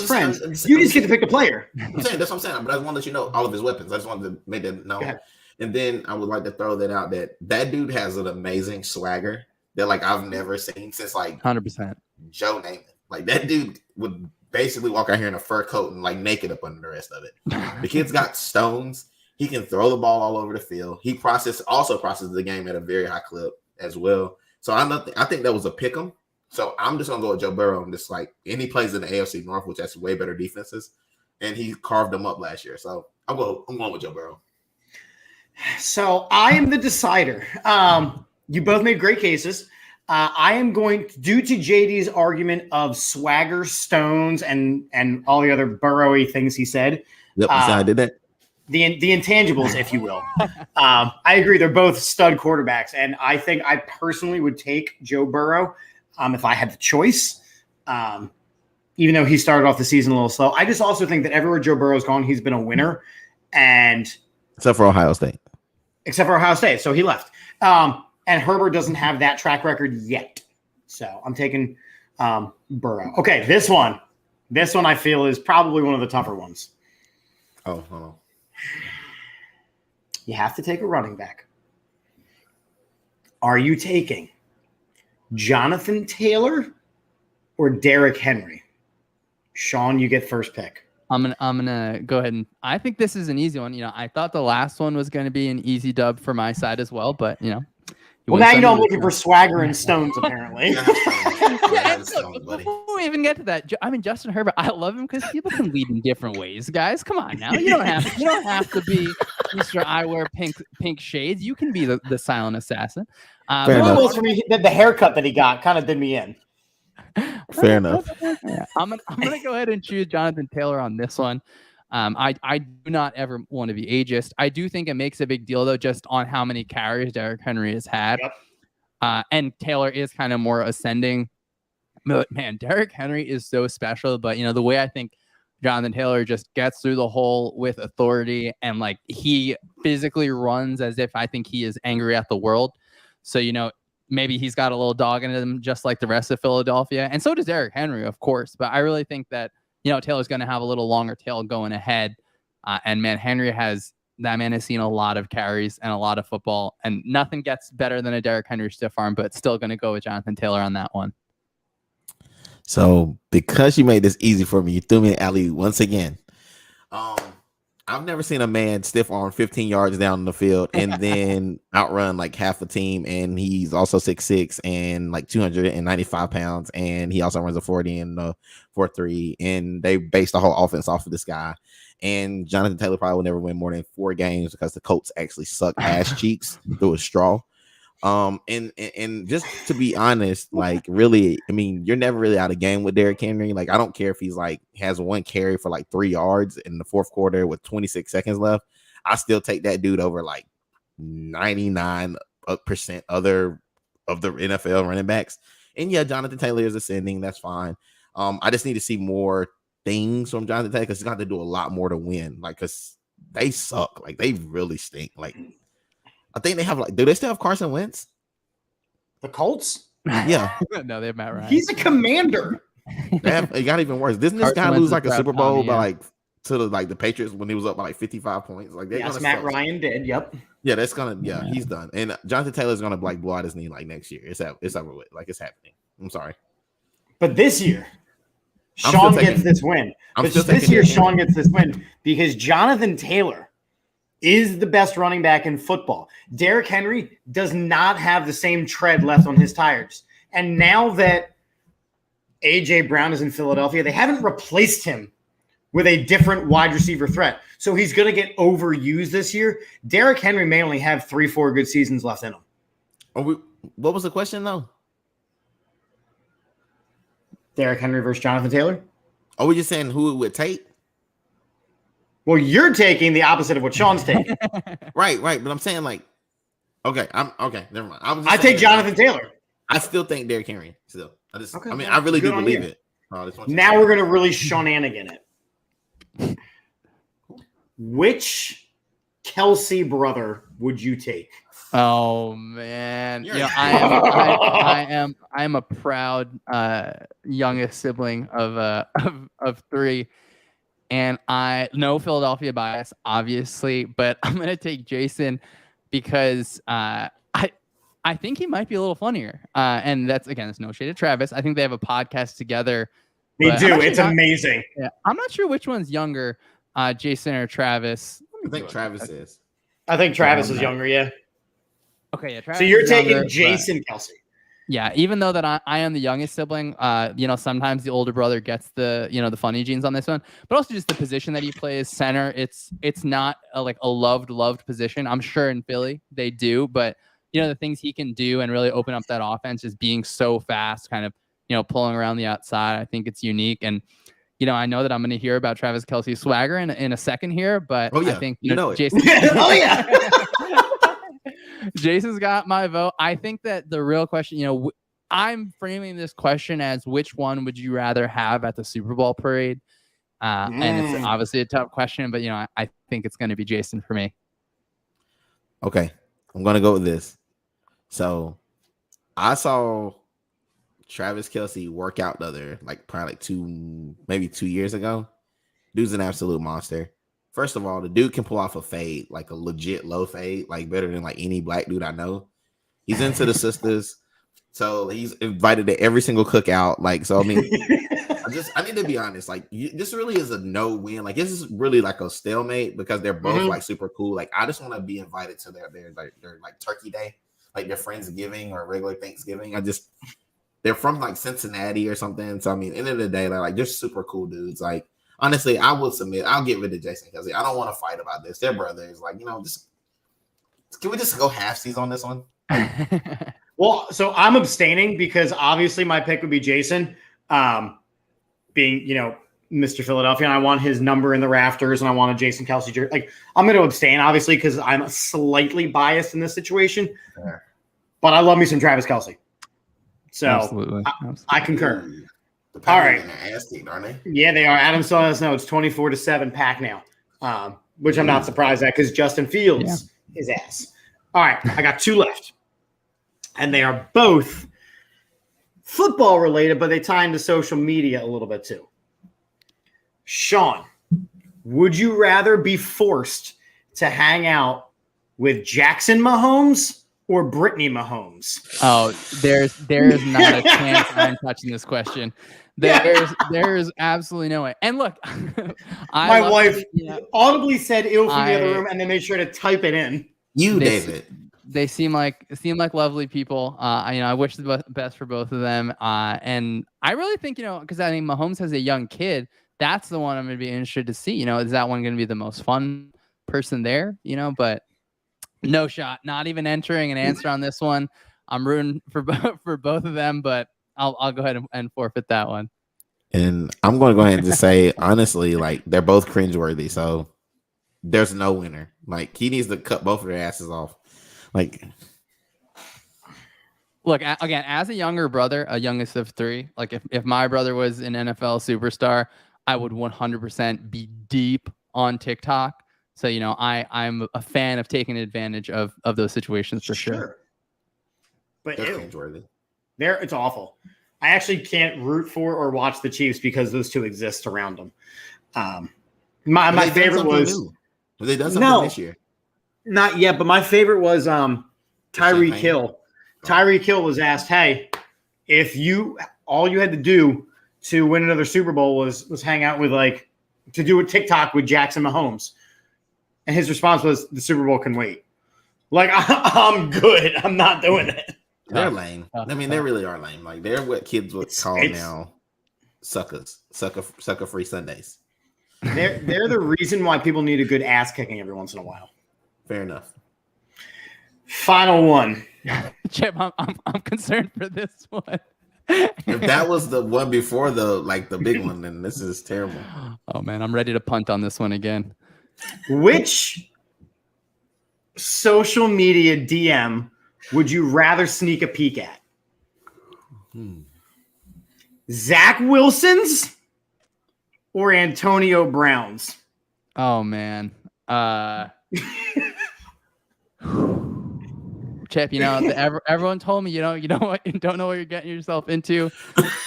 [SPEAKER 6] friends. You just get to pick the player.
[SPEAKER 8] I'm saying that's what I'm saying. But I just want to let you know all of his weapons. I just wanted to make that known. And then I would like to throw that out that dude has an amazing swagger that like I've never seen since like
[SPEAKER 7] 100%.
[SPEAKER 8] Joe Namath. Like that dude would basically walk out here in a fur coat and like naked up under the rest of it. The kid's got stones. He can throw the ball all over the field. He also processes the game at a very high clip as well. So I think that was a pick 'em. So I'm just gonna go with Joe Burrow and just like, and he plays in the AFC North, which has way better defenses, and he carved them up last year. So I'm going with Joe Burrow. So
[SPEAKER 6] I am the decider. You both made great cases. I am going, due to JD's argument of swagger, stones, and all the other Burrow-y things he said.
[SPEAKER 8] Yep, I did that.
[SPEAKER 6] The intangibles, if you will. I agree. They're both stud quarterbacks. And I think I personally would take Joe Burrow if I had the choice, even though he started off the season a little slow. I just also think that everywhere Joe Burrow's gone, he's been a winner.
[SPEAKER 8] Except for Ohio State.
[SPEAKER 6] So he left. And Herbert doesn't have that track record yet. So I'm taking Burrow. Okay, this one I feel is probably one of the tougher ones.
[SPEAKER 8] Oh, hold on.
[SPEAKER 6] You have to take a running back. Are you taking Jonathan Taylor or Derrick Henry? Shawn, you get first pick.
[SPEAKER 7] I'm gonna go ahead and I think this is an easy one. You know, I thought the last one was gonna be an easy dub for my side as well, but you know.
[SPEAKER 6] Well, now you know I'm looking for swagger and stones, apparently.
[SPEAKER 7] Before we even get to that, I mean Justin Herbert, I love him because people can lead in different ways, guys. Come on now. You don't have to be Mr. I wear pink shades. You can be the silent assassin.
[SPEAKER 6] For me, the haircut that he got kind of did me in.
[SPEAKER 8] Fair enough.
[SPEAKER 7] Yeah. I'm gonna go ahead and choose Jonathan Taylor on this one. I do not ever want to be ageist. I do think it makes a big deal though, just on how many carries Derrick Henry has had. Yep. And Taylor is kind of more ascending. But man, Derrick Henry is so special. But you know, the way I think Jonathan Taylor just gets through the hole with authority, and like he physically runs as if I think he is angry at the world. So, maybe he's got a little dog in him, just like the rest of Philadelphia. And so does Derrick Henry, of course. But I really think that, Taylor's going to have a little longer tail going ahead. And man, that man has seen a lot of carries and a lot of football, and nothing gets better than a Derrick Henry stiff arm, but still going to go with Jonathan Taylor on that one.
[SPEAKER 8] So because you made this easy for me, you threw me an alley once again. I've never seen a man stiff arm 15 yards down the field and then outrun like half a team. And he's also 6'6" and like 295 pounds. And he also runs a 40 and a 4.3. And they based the whole offense off of this guy. And Jonathan Taylor probably will never win more than 4 games because the Colts actually suck ass cheeks through a straw. And just to be honest, like really, I mean, you're never really out of game with Derrick Henry. Like, I don't care if he's like has 1 carry for like 3 yards in the fourth quarter with 26 seconds left. I still take that dude over like 99% other of the NFL running backs. And yeah, Jonathan Taylor is ascending. That's fine. I just need to see more things from Jonathan Taylor because he's got to do a lot more to win. Like, because they suck. Like, they really stink. Like, I think they have like, do they still have Carson Wentz?
[SPEAKER 6] The Colts?
[SPEAKER 8] Yeah.
[SPEAKER 7] No, they have Matt Ryan.
[SPEAKER 6] He's a commander.
[SPEAKER 8] It got even worse. Didn't this
[SPEAKER 7] Carson
[SPEAKER 8] guy
[SPEAKER 7] Wentz
[SPEAKER 8] lose like a Super Bowl by
[SPEAKER 7] yeah.
[SPEAKER 8] like to the Patriots when he was up by like 55 points? Like,
[SPEAKER 6] Yes, Matt Ryan did. Yep.
[SPEAKER 8] Yeah, he's done. And Jonathan Taylor's gonna like blow out his knee like next year. It's over with. Like, it's happening. I'm sorry.
[SPEAKER 6] But this year, Shawn gets this win. Shawn gets this win because Jonathan Taylor is the best running back in football. Derrick Henry does not have the same tread left on his tires. And now that A.J. Brown is in Philadelphia, they haven't replaced him with a different wide receiver threat. So he's going to get overused this year. Derrick Henry may only have 3-4 good seasons left in him.
[SPEAKER 8] What was the question, though?
[SPEAKER 6] Derrick Henry versus Jonathan Taylor?
[SPEAKER 8] Are we just saying who it would take?
[SPEAKER 6] Well, you're taking the opposite of what Shawn's taking.
[SPEAKER 8] Right. But I'm saying like, okay, never mind.
[SPEAKER 6] I take Jonathan Taylor.
[SPEAKER 8] I still think Derrick Henry. Still, I really do believe it.
[SPEAKER 6] Now we're gonna really Shawnanigan it. Which Kelsey brother would you take?
[SPEAKER 7] Oh man, I am a proud youngest sibling of 3. And no Philadelphia bias, obviously, but I'm gonna take Jason because I think he might be a little funnier. And that's again, it's no shade at Travis. I think they have a podcast together.
[SPEAKER 6] They do. It's amazing.
[SPEAKER 7] Yeah, I'm not sure which one's younger, Jason or Travis.
[SPEAKER 8] I think Travis is.
[SPEAKER 6] I think Travis is younger. Yeah.
[SPEAKER 7] Okay. Yeah. Travis
[SPEAKER 6] so you're
[SPEAKER 7] is
[SPEAKER 6] taking
[SPEAKER 7] younger,
[SPEAKER 6] Jason Kelsey.
[SPEAKER 7] Yeah, even though that I am the youngest sibling, sometimes the older brother gets the funny genes on this one, but also just the position that he plays, center. It's not a loved position. I'm sure in Philly they do, but the things he can do and really open up that offense, just being so fast, kind of pulling around the outside. I think it's unique, and I know that I'm going to hear about Travis Kelce's swagger in a second here, but I think Jason.
[SPEAKER 6] Oh yeah.
[SPEAKER 7] Jason's got my vote. I think that the real question, I'm framing this question as which one would you rather have at the Super Bowl parade? And it's obviously a tough question, but I think it's going to be Jason for me.
[SPEAKER 8] Okay, I'm going to go with this. So I saw Travis Kelce work out probably 2 years ago. Dude's an absolute monster. First of all, the dude can pull off a fade, like a legit low fade, like better than like any black dude I know. He's into the sisters, so he's invited to every single cookout. Like, so I mean, I need to be honest. Like, this really is a no win. Like, this is really like a stalemate because they're both like super cool. Like, I just want to be invited to their Turkey Day, like their Friendsgiving or regular Thanksgiving. They're from like Cincinnati or something. So I mean, end of the day, they're like, they're super cool dudes. Like, honestly, I will submit. I'll get rid of Jason Kelce. I don't want to fight about this. They're brothers. Like, just can we just go halfsies on this one?
[SPEAKER 6] Well, so I'm abstaining because obviously my pick would be Jason, being Mr. Philadelphia, and I want his number in the rafters, and I want a Jason Kelce jersey. Like, I'm going to abstain obviously because I'm slightly biased in this situation, but I love me some Travis Kelce. So
[SPEAKER 7] absolutely.
[SPEAKER 6] I concur.
[SPEAKER 8] The
[SPEAKER 6] All
[SPEAKER 8] Packers
[SPEAKER 6] right.
[SPEAKER 8] are ass kicked, aren't they?
[SPEAKER 6] Yeah, they are. Adam's telling us now it's 24-7 Pack now, which I'm not surprised at because Justin Fields is ass. All right, I got two left, and they are both football related, but they tie into social media a little bit too. Shawn, would you rather be forced to hang out with Jackson Mahomes or Brittany Mahomes?
[SPEAKER 7] Oh, there's not a chance I'm touching this question. There's absolutely no way. And look,
[SPEAKER 6] my wife audibly said "ill" from the other room, and then made sure to type it in.
[SPEAKER 8] David.
[SPEAKER 7] They seem like lovely people. I wish the best for both of them. And I really think because I think Mahomes has a young kid. That's the one I'm going to be interested to see. Is that one going to be the most fun person there? But no shot. Not even entering an answer on this one. I'm rooting for both of them, but I'll go ahead and forfeit that one.
[SPEAKER 8] And I'm going to go ahead and just say, honestly, like they're both cringeworthy. So there's no winner. Like he needs to cut both of their asses off. Like,
[SPEAKER 7] look, again, as a younger brother, a youngest of three, like if my brother was an NFL superstar, I would 100% be deep on TikTok. So, I'm a fan of taking advantage of those situations for sure.
[SPEAKER 6] But
[SPEAKER 8] they're cringeworthy.
[SPEAKER 6] It's awful. I actually can't root for or watch the Chiefs because those two exist around them. My favorite was
[SPEAKER 8] have they done something this year?
[SPEAKER 6] Not yet, but my favorite was Tyreek Hill. Tyreek Hill was asked, "Hey, if all you had to do to win another Super Bowl was hang out with to do a TikTok with Jackson Mahomes," and his response was, "The Super Bowl can wait." Like I'm good. I'm not doing it.
[SPEAKER 8] They're lame. I mean, they really are lame. Like they're what kids would call now suckers, sucker free Sundays.
[SPEAKER 6] They're the reason why people need a good ass kicking every once in a while.
[SPEAKER 8] Fair enough.
[SPEAKER 6] Final one.
[SPEAKER 7] Chip, I'm concerned for this one.
[SPEAKER 8] If that was the one before the big one, then this is terrible.
[SPEAKER 7] Oh man, I'm ready to punt on this one again.
[SPEAKER 6] Which social media DM would you rather sneak a peek at? Zach Wilson's or Antonio Brown's?
[SPEAKER 7] Oh man. Chip, everyone told me you don't know what you're getting yourself into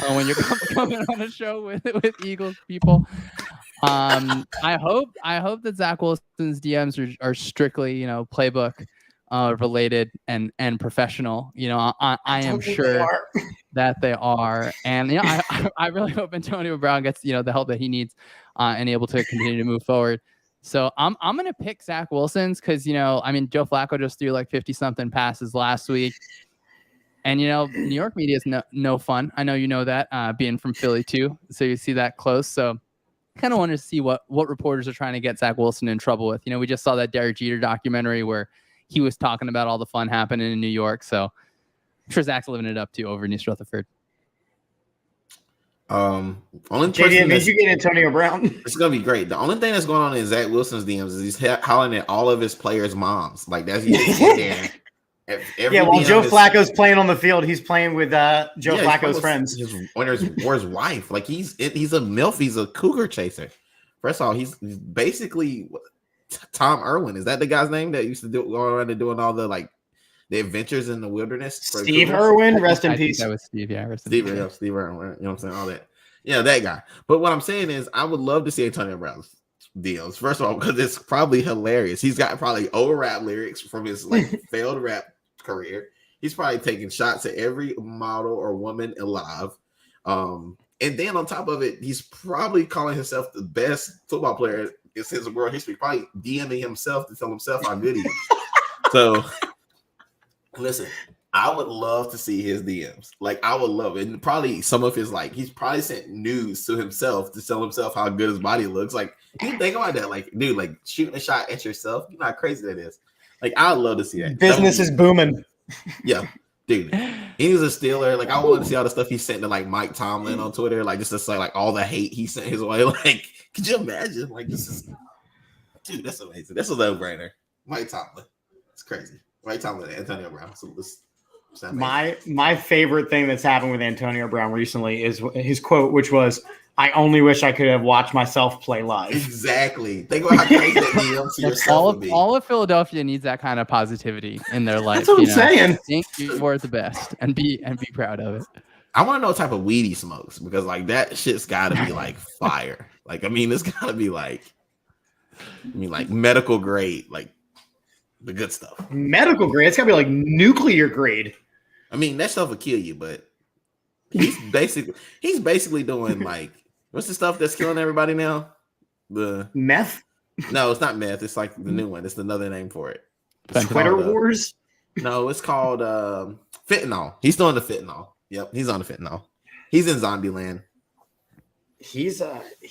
[SPEAKER 7] when you're coming on a show with Eagles people. I hope that Zach Wilson's DMs are strictly playbook related and professional. I am sure that they are, and I really hope Antonio Brown gets the help that he needs and able to continue to move forward. So I'm gonna pick Zach Wilson's because Joe Flacco just threw 50-something passes last week, and New York media is no fun. I know you know that being from Philly too, so you see that close. So kind of wanted to see what reporters are trying to get Zach Wilson in trouble with. We just saw that Derek Jeter documentary where he was talking about all the fun happening in New York. So I'm sure Zach's living it up too over in East Rutherford.
[SPEAKER 8] Only
[SPEAKER 6] JD, did you get Antonio Brown?
[SPEAKER 8] It's gonna be great. The only thing that's going on in Zach Wilson's DMs is he's hollering at all of his players' moms. Like that's he's there.
[SPEAKER 6] While Joe Flacco's playing on the field, he's playing with Joe Flacco's friends.
[SPEAKER 8] Or his wife. Like he's a MILF. He's a cougar chaser. First of all, he's basically Tom Irwin. Is that the guy's name that used to go around and doing all the adventures in the wilderness?
[SPEAKER 6] Steve Irwin, rest in peace.
[SPEAKER 7] That was Steve. Yeah,
[SPEAKER 8] Steve Irwin. You know what I'm saying? All that. Yeah, that guy. But what I'm saying is, I would love to see Antonio Brown's deals. First of all, because it's probably hilarious. He's got probably old rap lyrics from his failed rap career. He's probably taking shots at every model or woman alive. And then on top of it, he's probably calling himself the best football player since world history. Probably DMing himself to tell himself how good he is. So, listen, I would love to see his DMs. I would love it. And probably some of his, he's probably sent news to himself to tell himself how good his body looks. You think about that. Dude, shooting a shot at yourself. You know how crazy that is. I'd love to see that.
[SPEAKER 6] Business is booming.
[SPEAKER 8] Yeah, dude. He was a Steeler. I want to see all the stuff he sent to Mike Tomlin on Twitter. Just to say all the hate he sent his way. Could you imagine? This is, dude, that's amazing. That's a no-brainer. Mike Tomlin. It's crazy. Mike Tomlin and Antonio Brown. So
[SPEAKER 6] My favorite thing that's happened with Antonio Brown recently is his quote, which was, "I only wish I could have watched myself play live."
[SPEAKER 8] Exactly. Think about how great that DM to yourself would be.
[SPEAKER 7] All of Philadelphia needs that kind of positivity in their life.
[SPEAKER 6] That's what I'm saying.
[SPEAKER 7] Think you are the best and be proud of it.
[SPEAKER 8] I want to know what type of weed he smokes, because like that shit's got to be like fire. Like, I mean, it's got to be like medical grade, like the good stuff.
[SPEAKER 6] Medical grade? It's got to be like nuclear grade.
[SPEAKER 8] I mean, that stuff will kill you, but he's basically doing like, what's the stuff that's killing everybody now? The
[SPEAKER 6] meth?
[SPEAKER 8] No, it's not meth. It's like the new one. It's another name for it.
[SPEAKER 6] Twitter wars?
[SPEAKER 8] No, it's called fentanyl. He's doing the fentanyl. Yep, he's on the fentanyl. He's in zombie land. He's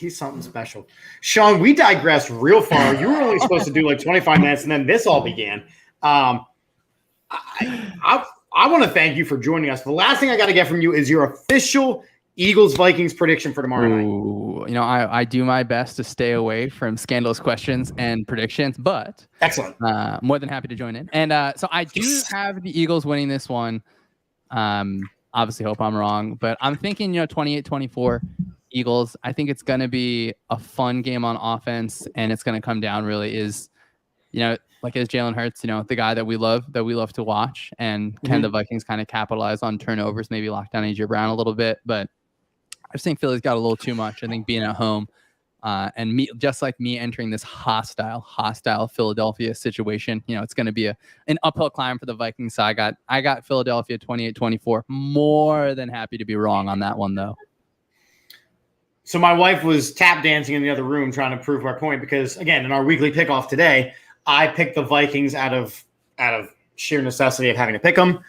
[SPEAKER 6] something special. Shawn, we digressed real far. You were only supposed to do like 25 minutes, and then this all began. I want to thank you for joining us. The last thing I got to get from you is your official Eagles Vikings prediction for tomorrow night.
[SPEAKER 7] I do my best to stay away from scandalous questions and predictions, but
[SPEAKER 6] excellent.
[SPEAKER 7] More than happy to join in. And so I do have the Eagles winning this one. Obviously hope I'm wrong, but I'm thinking, 28-24 Eagles. I think it's going to be a fun game on offense, and it's going to come down really is, like as Jalen Hurts, the guy that we love to watch, and can the Vikings kind of capitalize on turnovers, maybe lock down AJ Brown a little bit, but I just think Philly's got a little too much. I think being at home and me, just like me entering this hostile Philadelphia situation, it's going to be an uphill climb for the Vikings. So I got Philadelphia 28-24. More than happy to be wrong on that one though.
[SPEAKER 6] So my wife was tap dancing in the other room trying to prove our point, because again, in our weekly pickoff today, I picked the Vikings out of sheer necessity of having to pick them.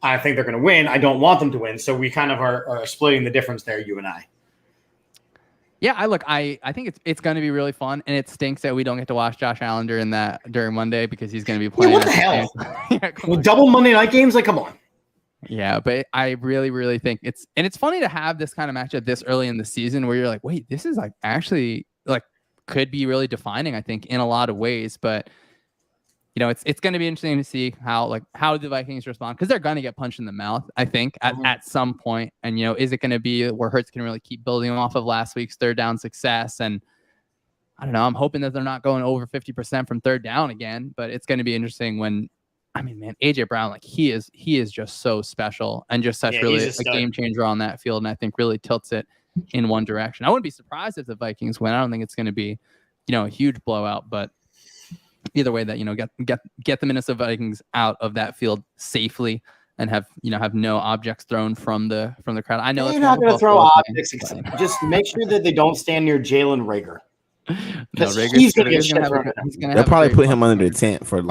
[SPEAKER 6] I think they're going to win. I don't want them to win. So we kind of are splitting the difference there, you and I.
[SPEAKER 7] Yeah, I think it's going to be really fun, and it stinks that we don't get to watch Josh Allen during Monday, because he's going to be playing.
[SPEAKER 6] Yeah, what the hell? Well, double Monday night games? Like, come on.
[SPEAKER 7] Yeah, but I really, really think it's funny to have this kind of matchup this early in the season where you're like, wait, this is like actually like could be really defining, I think, in a lot of ways. But it's going to be interesting to see how the Vikings respond, because they're going to get punched in the mouth, I think, at some point. And is it going to be where Hurts can really keep building off of last week's third down success? And I don't know. I'm hoping that they're not going over 50% from third down again. But it's going to be interesting when, AJ Brown, he is just so special and just such really a game changer on that field, and I think really tilts it in one direction. I wouldn't be surprised if the Vikings win. I don't think it's going to be, a huge blowout, but either way, that get the Minnesota Vikings out of that field safely and have no objects thrown from the crowd. I know
[SPEAKER 6] they're not going to throw objects. Just make sure that they don't stand near Jalen Rager.
[SPEAKER 8] He's gonna get shit thrown. They'll probably put him under the tent for in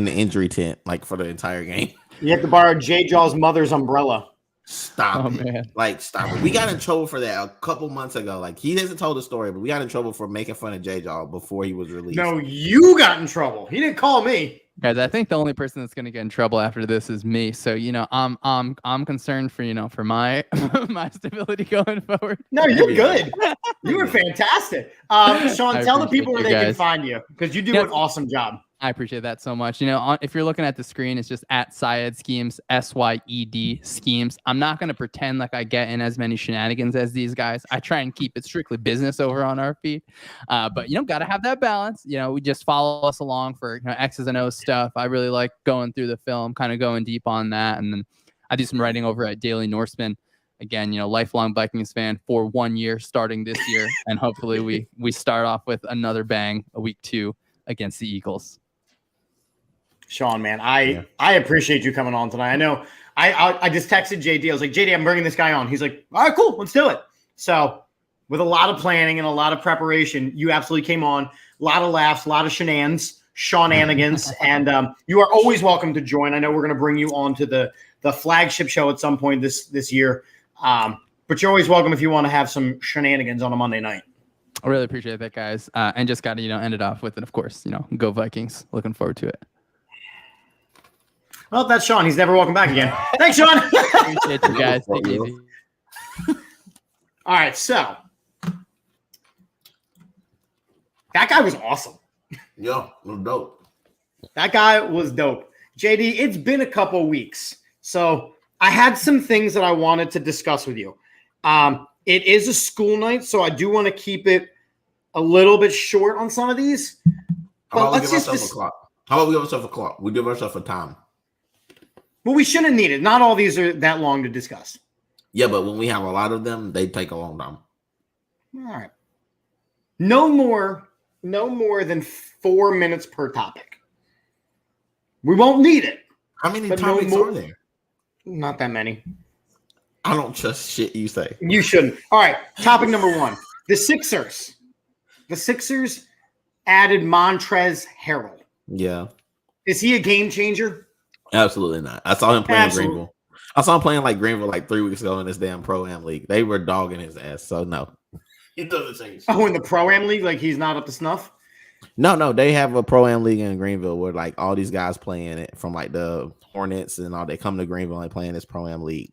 [SPEAKER 8] the injury tent, for the entire game.
[SPEAKER 6] You have to borrow J. Jaw's mother's umbrella.
[SPEAKER 8] Stop it. Man. Stop it. We got in trouble for that a couple months ago. He hasn't told the story, but we got in trouble for making fun of J. Jaw before he was released.
[SPEAKER 6] No, you got in trouble. He didn't call me.
[SPEAKER 7] Guys, I think the only person that's going to get in trouble after this is me. So, I'm concerned for my my stability going forward.
[SPEAKER 6] No, you're good. You were fantastic. Shawn, tell the people where they can find you, because you do an awesome job.
[SPEAKER 7] I appreciate that so much. If you're looking at the screen, it's just at Syed Schemes, SYED Schemes. I'm not going to pretend like I get in as many shenanigans as these guys. I try and keep it strictly business over on our feed. But, got to have that balance. We just follow us along for X's and O's stuff. I really like going through the film, kind of going deep on that. And then I do some writing over at Daily Norseman. Again, lifelong Vikings fan for 1 year starting this year. And hopefully we start off with another bang week 2 against the Eagles.
[SPEAKER 6] Shawn, man, I appreciate you coming on tonight. I know I just texted JD. I was like, JD, I'm bringing this guy on. He's like, all right, cool, let's do it. So with a lot of planning and a lot of preparation, you absolutely came on. A lot of laughs, a lot of shenanigans, and you are always welcome to join. I know we're going to bring you on to the flagship show at some point this year, but you're always welcome if you want to have some shenanigans on a Monday night.
[SPEAKER 7] I really appreciate that, guys, and just got to end it off with it. Of course, go Vikings. Looking forward to it.
[SPEAKER 6] Well, that's Shawn. He's never welcome back again. Thanks, Shawn.
[SPEAKER 7] Appreciate you guys. Take it easy.
[SPEAKER 6] All right, so that guy was awesome.
[SPEAKER 8] Yeah, it was dope.
[SPEAKER 6] That guy was dope. JD, it's been a couple weeks So I had some things that I wanted to discuss with you. It is a school night, so I do want to keep it a little bit short on some of these.
[SPEAKER 8] How about we give ourselves a clock? How about we give ourselves a clock? We give ourselves a time.
[SPEAKER 6] Well, we shouldn't need it. Not all these are that long to discuss.
[SPEAKER 8] Yeah, but when we have a lot of them, they take a long time.
[SPEAKER 6] All right. No more than 4 minutes per topic. We won't need it.
[SPEAKER 8] How many topics are there?
[SPEAKER 6] Not that many.
[SPEAKER 8] I don't trust shit you say.
[SPEAKER 6] You shouldn't. All right. Topic number 1. The Sixers. The Sixers added Montrezl Harrell.
[SPEAKER 8] Yeah.
[SPEAKER 6] Is he a game changer?
[SPEAKER 8] Absolutely not. I saw him playing Greenville. I saw him playing like Greenville like 3 weeks ago in this damn Pro-Am league. They were dogging his ass. So no. It doesn't change.
[SPEAKER 6] Oh, in the Pro-Am league? Like he's not up to snuff?
[SPEAKER 8] No. They have a Pro-Am league in Greenville where like all these guys playing it from like the Hornets and all. They come to Greenville and play in this Pro-Am league.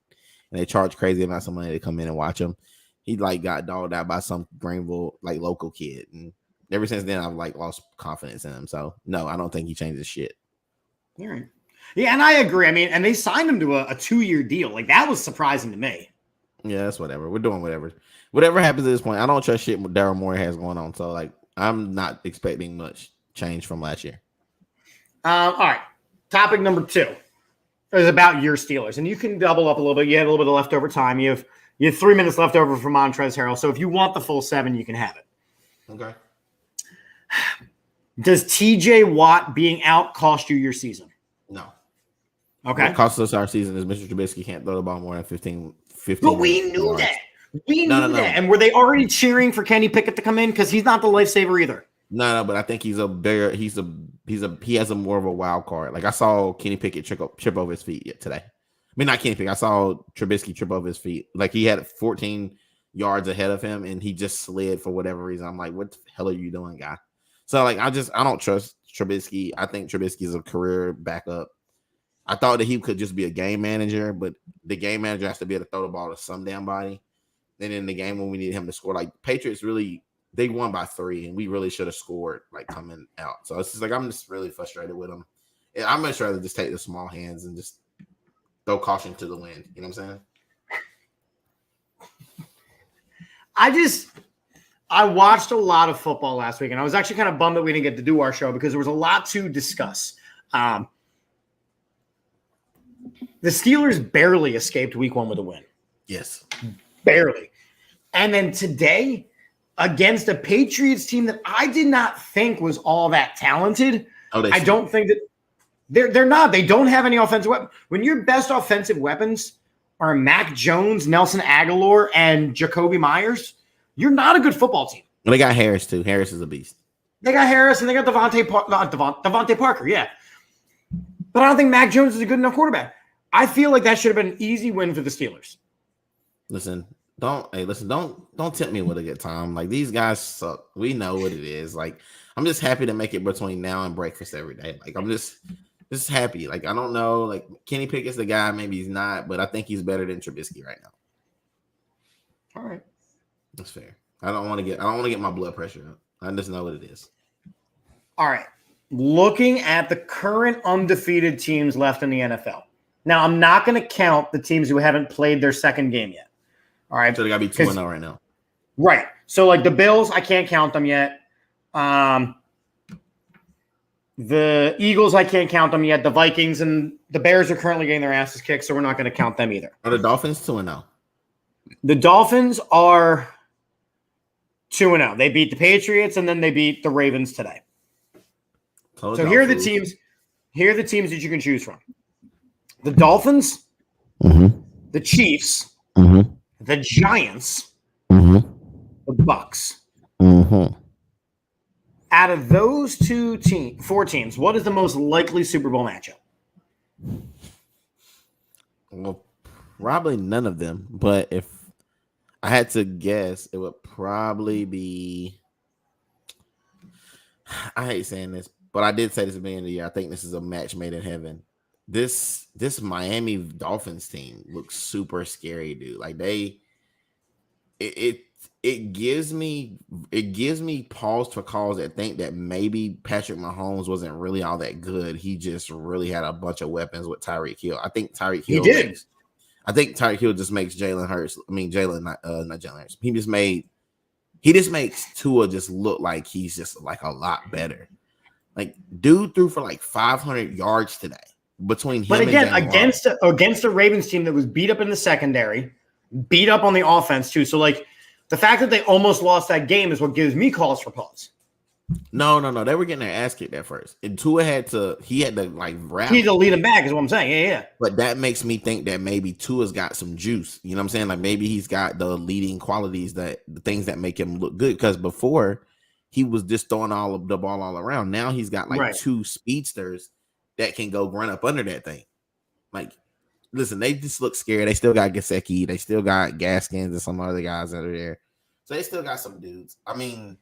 [SPEAKER 8] And they charge crazy amounts of money to come in and watch him. He like got dogged out by some Greenville like local kid. And ever since then, I've like lost confidence in him. So no, I don't think he changes shit.
[SPEAKER 6] All right. Yeah, and I agree. I mean, and they signed him to a 2-year deal. Like that was surprising to me.
[SPEAKER 8] Yeah, that's whatever. We're doing whatever happens at this point. I don't trust shit what Daryl Morey has going on. So like, I'm not expecting much change from last year.
[SPEAKER 6] All right. Topic number 2 is about your Steelers, and you can double up a little bit. You have a little bit of leftover time. You have 3 minutes left over for Montrezl Harrell. So if you want the full 7, you can have it.
[SPEAKER 8] Okay.
[SPEAKER 6] Does TJ Watt being out cost you your season?
[SPEAKER 8] No.
[SPEAKER 6] Okay.
[SPEAKER 8] What costs us our season is Mr. Trubisky can't throw the ball more than 15
[SPEAKER 6] But we knew
[SPEAKER 8] yards.
[SPEAKER 6] that. We knew that. And were they already cheering for Kenny Pickett to come in? Because he's not the lifesaver either.
[SPEAKER 8] No, but I think he has a more of a wild card. Like I saw Kenny Pickett trip over his feet today. I mean, not Kenny Pickett. I saw Trubisky trip over his feet. Like he had 14 yards ahead of him and he just slid for whatever reason. I'm like, what the hell are you doing, guy? So like I don't trust Trubisky. I think Trubisky is a career backup. I thought that he could just be a game manager, but the game manager has to be able to throw the ball to some damn body. Then in the game when we need him to score, like Patriots really, they won by 3, and we really should have scored like coming out. So it's just like I'm just really frustrated with him. I'm much rather just take the small hands and just throw caution to the wind. You know what I'm saying? I watched a lot of football last week, and I was actually kind of bummed that we didn't get to do our show because there was a lot to discuss. The Steelers barely escaped week 1 with a win. Yes.
[SPEAKER 6] Barely. And then today, against a Patriots team that I did not think was all that talented, I don't think that they're not. They don't have any offensive weapons. When your best offensive weapons are Mac Jones, Nelson Aguilar, and Jacoby Myers, you're not a good football team.
[SPEAKER 8] Well, they got Harris, too. Harris is a beast.
[SPEAKER 6] They got Harris, and they got Devontae Parker, yeah. But I don't think Mac Jones is a good enough quarterback. I feel like that should have been an easy win for the Steelers.
[SPEAKER 8] Listen, don't tempt me with a good time. Like these guys suck. We know what it is. Like I'm just happy to make it between now and breakfast every day. Like I'm just happy. Like I don't know. Like Kenny Pickett's the guy. Maybe he's not, but I think he's better than Trubisky right now.
[SPEAKER 6] All right,
[SPEAKER 8] that's fair. I don't want to get my blood pressure up. I just know what it is.
[SPEAKER 6] All right. Looking at the current undefeated teams left in the NFL. Now I'm not going to count the teams who haven't played their second game yet. All right.
[SPEAKER 8] So they got to be 2-0 right now.
[SPEAKER 6] Right. So like the Bills, I can't count them yet. The Eagles, I can't count them yet. The Vikings and the Bears are currently getting their asses kicked, so we're not going to count them either.
[SPEAKER 8] Are the Dolphins 2-0?
[SPEAKER 6] The Dolphins are 2-0. They beat the Patriots and then they beat the Ravens today. So here are the teams. Here are the teams that you can choose from: the Dolphins, the Chiefs, the Giants, the Bucks. Out of those four teams, what is the most likely Super Bowl matchup?
[SPEAKER 8] Well, probably none of them. But if I had to guess, it would probably be. I hate saying this, but I did say this at the beginning of the year. I think this is a match made in heaven. This Miami Dolphins team looks super scary, dude. Like it it gives me pause for calls that think that maybe Patrick Mahomes wasn't really all that good. He just really had a bunch of weapons with Tyreek Hill. I think Tyreek Hill just makes Jalen Hurts. I mean Jalen, not Jalen Hurts. He just makes Tua just look like he's just like a lot better. Like dude threw for like 500 yards today between him.
[SPEAKER 6] But again,
[SPEAKER 8] and Jalen
[SPEAKER 6] against a Ravens team that was beat up in the secondary, beat up on the offense too. So like the fact that they almost lost that game is what gives me cause for pause.
[SPEAKER 8] No. They were getting their ass kicked at first. And Tua had to like rally.
[SPEAKER 6] He had to lead them back, is what I'm saying. Yeah.
[SPEAKER 8] But that makes me think that maybe Tua's got some juice. You know what I'm saying? Like maybe he's got the leading qualities, the things that make him look good. Because before he was just throwing all of the ball all around. Now he's got like two speedsters that can go run up under that thing. Like, listen, they just look scared. They still got Gesicki. They still got Gaskins and some other guys that are there. So they still got some dudes. I mean,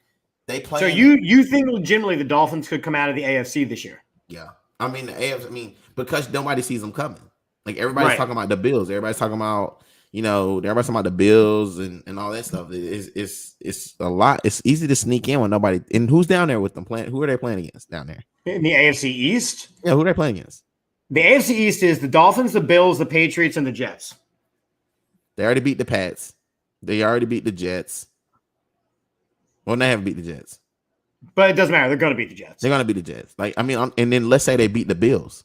[SPEAKER 8] they play.
[SPEAKER 6] So you think legitimately the Dolphins could come out of the AFC this year?
[SPEAKER 8] Yeah. I mean, the AFC, because nobody sees them coming. Like everybody's talking about the Bills. Everybody's talking about, everybody's talking about the Bills and all that stuff. It's a lot. It's easy to sneak in when nobody. And who's down there with them playing? Who are they playing against down there?
[SPEAKER 6] In the AFC East?
[SPEAKER 8] Yeah, who are they playing against?
[SPEAKER 6] The AFC East is the Dolphins, the Bills, the Patriots, and the Jets.
[SPEAKER 8] They already beat the Pats. They already beat the Jets. Well, they haven't beat the Jets.
[SPEAKER 6] But it doesn't matter. They're going to beat the Jets.
[SPEAKER 8] They're going to beat the Jets. And then let's say they beat the Bills.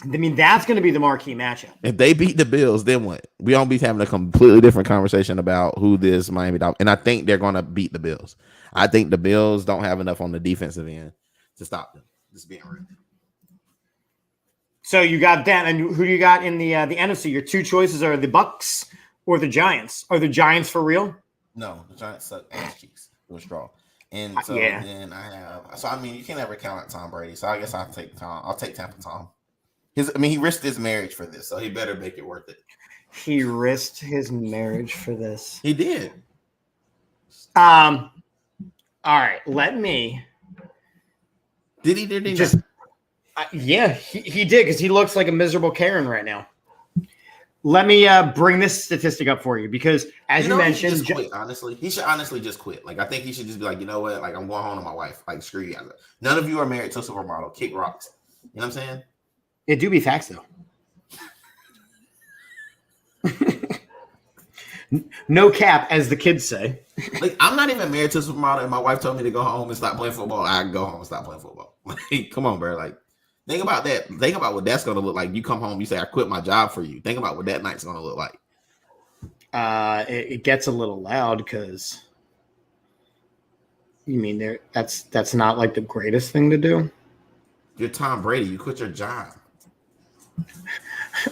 [SPEAKER 6] That's going to be the marquee matchup.
[SPEAKER 8] If they beat the Bills, then what? We won't be having a completely different conversation about who this Miami Dolphins. And I think they're going to beat the Bills. I think the Bills don't have enough on the defensive end to stop them. Just being real.
[SPEAKER 6] So you got that, and who do you got in the NFC? Your two choices are the Bucks or the Giants. Are the Giants for real?
[SPEAKER 8] No, the Giants suck ass cheeks. It was strong. And so then I have. So you can't ever count out Tom Brady. So I guess I'll take Tom. I'll take Tampa Tom. He risked his marriage for this, so he better make it worth it.
[SPEAKER 6] He risked his marriage for this.
[SPEAKER 8] He did.
[SPEAKER 6] All right. Let me.
[SPEAKER 8] Did he?
[SPEAKER 6] Just. Yeah, he did because he looks like a miserable Karen right now. Let me bring this statistic up for you because, as you mentioned,
[SPEAKER 8] he should just quit, honestly, he should honestly just quit. Like, I think he should just be like, you know what? Like, I'm going home to my wife. Like, screw you. None of you are married to a supermodel. Kick rocks. You know what I'm saying?
[SPEAKER 6] It do be facts though. No cap, as the kids say.
[SPEAKER 8] Like, I'm not even married to a supermodel, and my wife told me to go home and stop playing football. I go home and stop playing football. Like, come on, bro. Like, think about that. Think about what that's going to look like. You come home, you say, I quit my job for you. Think about what that night's going to look like.
[SPEAKER 6] It gets a little loud because you mean that's not like the greatest thing to do.
[SPEAKER 8] You're Tom Brady. You quit your job.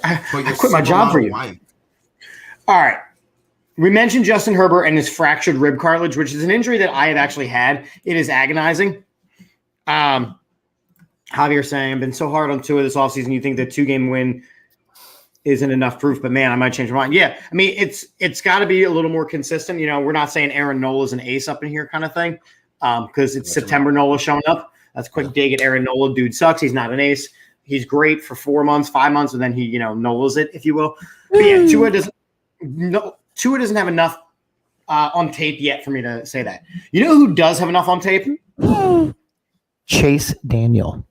[SPEAKER 6] I quit my job for you. Wife. All right. We mentioned Justin Herbert and his fractured rib cartilage, which is an injury that I have actually had. It is agonizing. Javier saying, I've been so hard on Tua this offseason. You think the 2-game win isn't enough proof, but man, I might change my mind. Yeah, I mean, it's got to be a little more consistent. You know, we're not saying Aaron Nola's an ace up in here kind of thing because it's September Nola showing up. That's a quick dig at Aaron Nola. Dude sucks. He's not an ace. He's great for 4 months, 5 months, and then he, Nola's it, if you will. But yeah, Tua doesn't have enough on tape yet for me to say that. You know who does have enough on tape? Chase Daniel.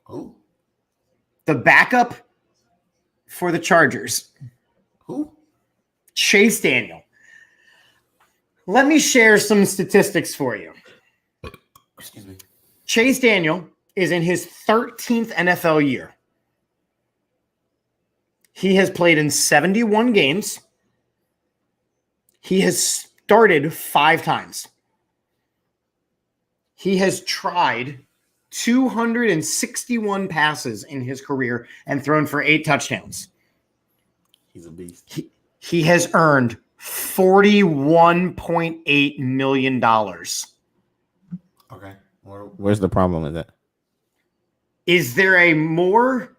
[SPEAKER 8] Who?
[SPEAKER 6] The backup for the Chargers.
[SPEAKER 8] Who?
[SPEAKER 6] Chase Daniel. Let me share some statistics for you.
[SPEAKER 8] Excuse me.
[SPEAKER 6] Chase Daniel is in his 13th NFL year. He has played in 71 games. He has started 5 times. He has tried 261 passes in his career and thrown for 8 touchdowns.
[SPEAKER 8] He's a beast.
[SPEAKER 6] He has earned $41.8 million.
[SPEAKER 8] Okay. Where's the problem with that?
[SPEAKER 6] Is there a more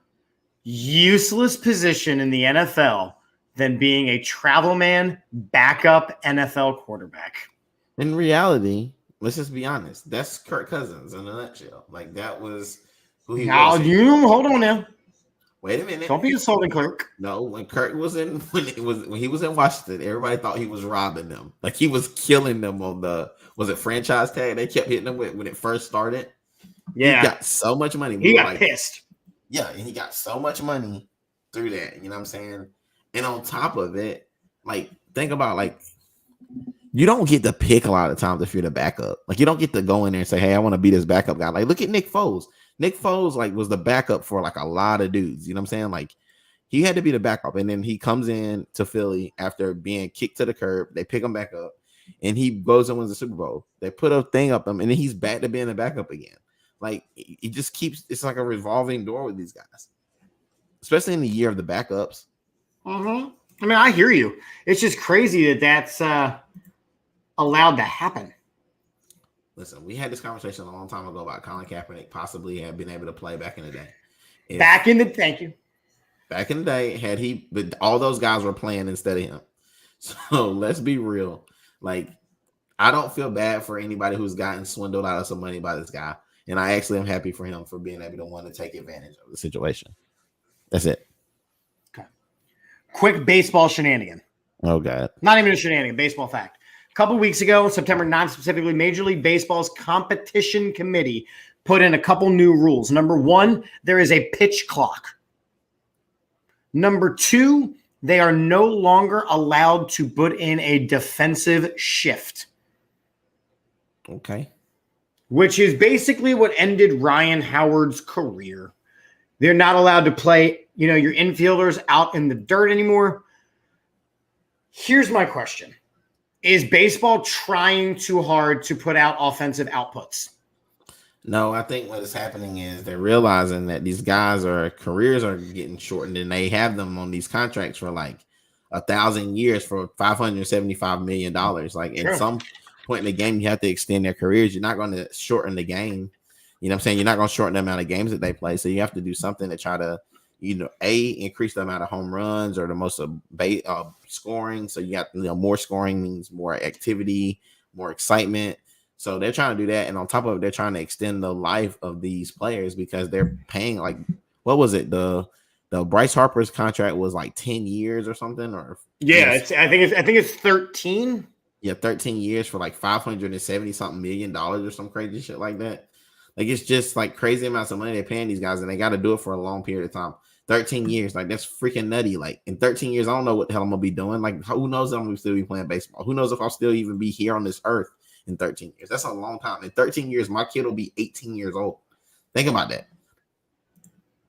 [SPEAKER 6] useless position in the NFL than being a travel man, backup NFL quarterback?
[SPEAKER 8] In reality, let's just be honest. That's Kirk Cousins in a nutshell. Like, that was who he was.
[SPEAKER 6] Hold on now.
[SPEAKER 8] Wait a minute.
[SPEAKER 6] Don't be insulting Kirk.
[SPEAKER 8] No, when he was in Washington, everybody thought he was robbing them. Like he was killing them on was it franchise tag? They kept hitting them with when it first started.
[SPEAKER 6] Yeah.
[SPEAKER 8] He got so much money.
[SPEAKER 6] He got pissed.
[SPEAKER 8] Yeah, and he got so much money through that. You know what I'm saying? And on top of it, like think about like you don't get to pick a lot of times if you're the backup. Like you don't get to go in there and say, "Hey, I want to be this backup guy." Like look at Nick Foles. Nick Foles like was the backup for like a lot of dudes. You know what I'm saying? Like he had to be the backup, and then he comes in to Philly after being kicked to the curb. They pick him back up, and he goes and wins the Super Bowl. They put a thing up him, and then he's back to being the backup again. Like he just keeps. It's like a revolving door with these guys, especially in the year of the backups.
[SPEAKER 6] Mm-hmm. I mean, I hear you. It's just crazy that's allowed to happen.
[SPEAKER 8] Listen, we had this conversation a long time ago about Colin Kaepernick possibly had been able to play back in the day.
[SPEAKER 6] Thank you.
[SPEAKER 8] Back in the day, but all those guys were playing instead of him. So let's be real. Like, I don't feel bad for anybody who's gotten swindled out of some money by this guy. And I actually am happy for him for being able to want to take advantage of the situation. That's it.
[SPEAKER 6] Okay. Quick baseball shenanigan.
[SPEAKER 8] Oh, God.
[SPEAKER 6] Not even a shenanigan, baseball fact. A couple weeks ago, September 9th specifically, Major League Baseball's competition committee put in a couple new rules. Number one, there is a pitch clock. Number two, they are no longer allowed to put in a defensive shift.
[SPEAKER 8] Okay.
[SPEAKER 6] Which is basically what ended Ryan Howard's career. They're not allowed to play, your infielders out in the dirt anymore. Here's my question. Is baseball trying too hard to put out offensive outputs?
[SPEAKER 8] No, I think what is happening is they're realizing that these guys careers are getting shortened, and they have them on these contracts for like 1,000 years for $575 million. Like at some point in the game, you have to extend their careers. You're not going to shorten the game. You know what I'm saying? You're not going to shorten the amount of games that they play. So you have to do something to try to, increase the amount of home runs or the most scoring. So you got more scoring means more activity, more excitement. So they're trying to do that. And on top of it, they're trying to extend the life of these players because they're paying like, what was it? The Bryce Harper's contract was like 10 years or something, or
[SPEAKER 6] I think it's 13.
[SPEAKER 8] Yeah, 13 years for like $570 something million or some crazy shit like that. Like it's just like crazy amounts of money they're paying these guys, and they got to do it for a long period of time. 13 years, like that's freaking nutty. Like in 13 years, I don't know what the hell I'm gonna be doing. Like who knows if I'm gonna still be playing baseball? Who knows if I'll still even be here on this earth in 13 years? That's a long time. In 13 years, my kid will be 18 years old. Think about that.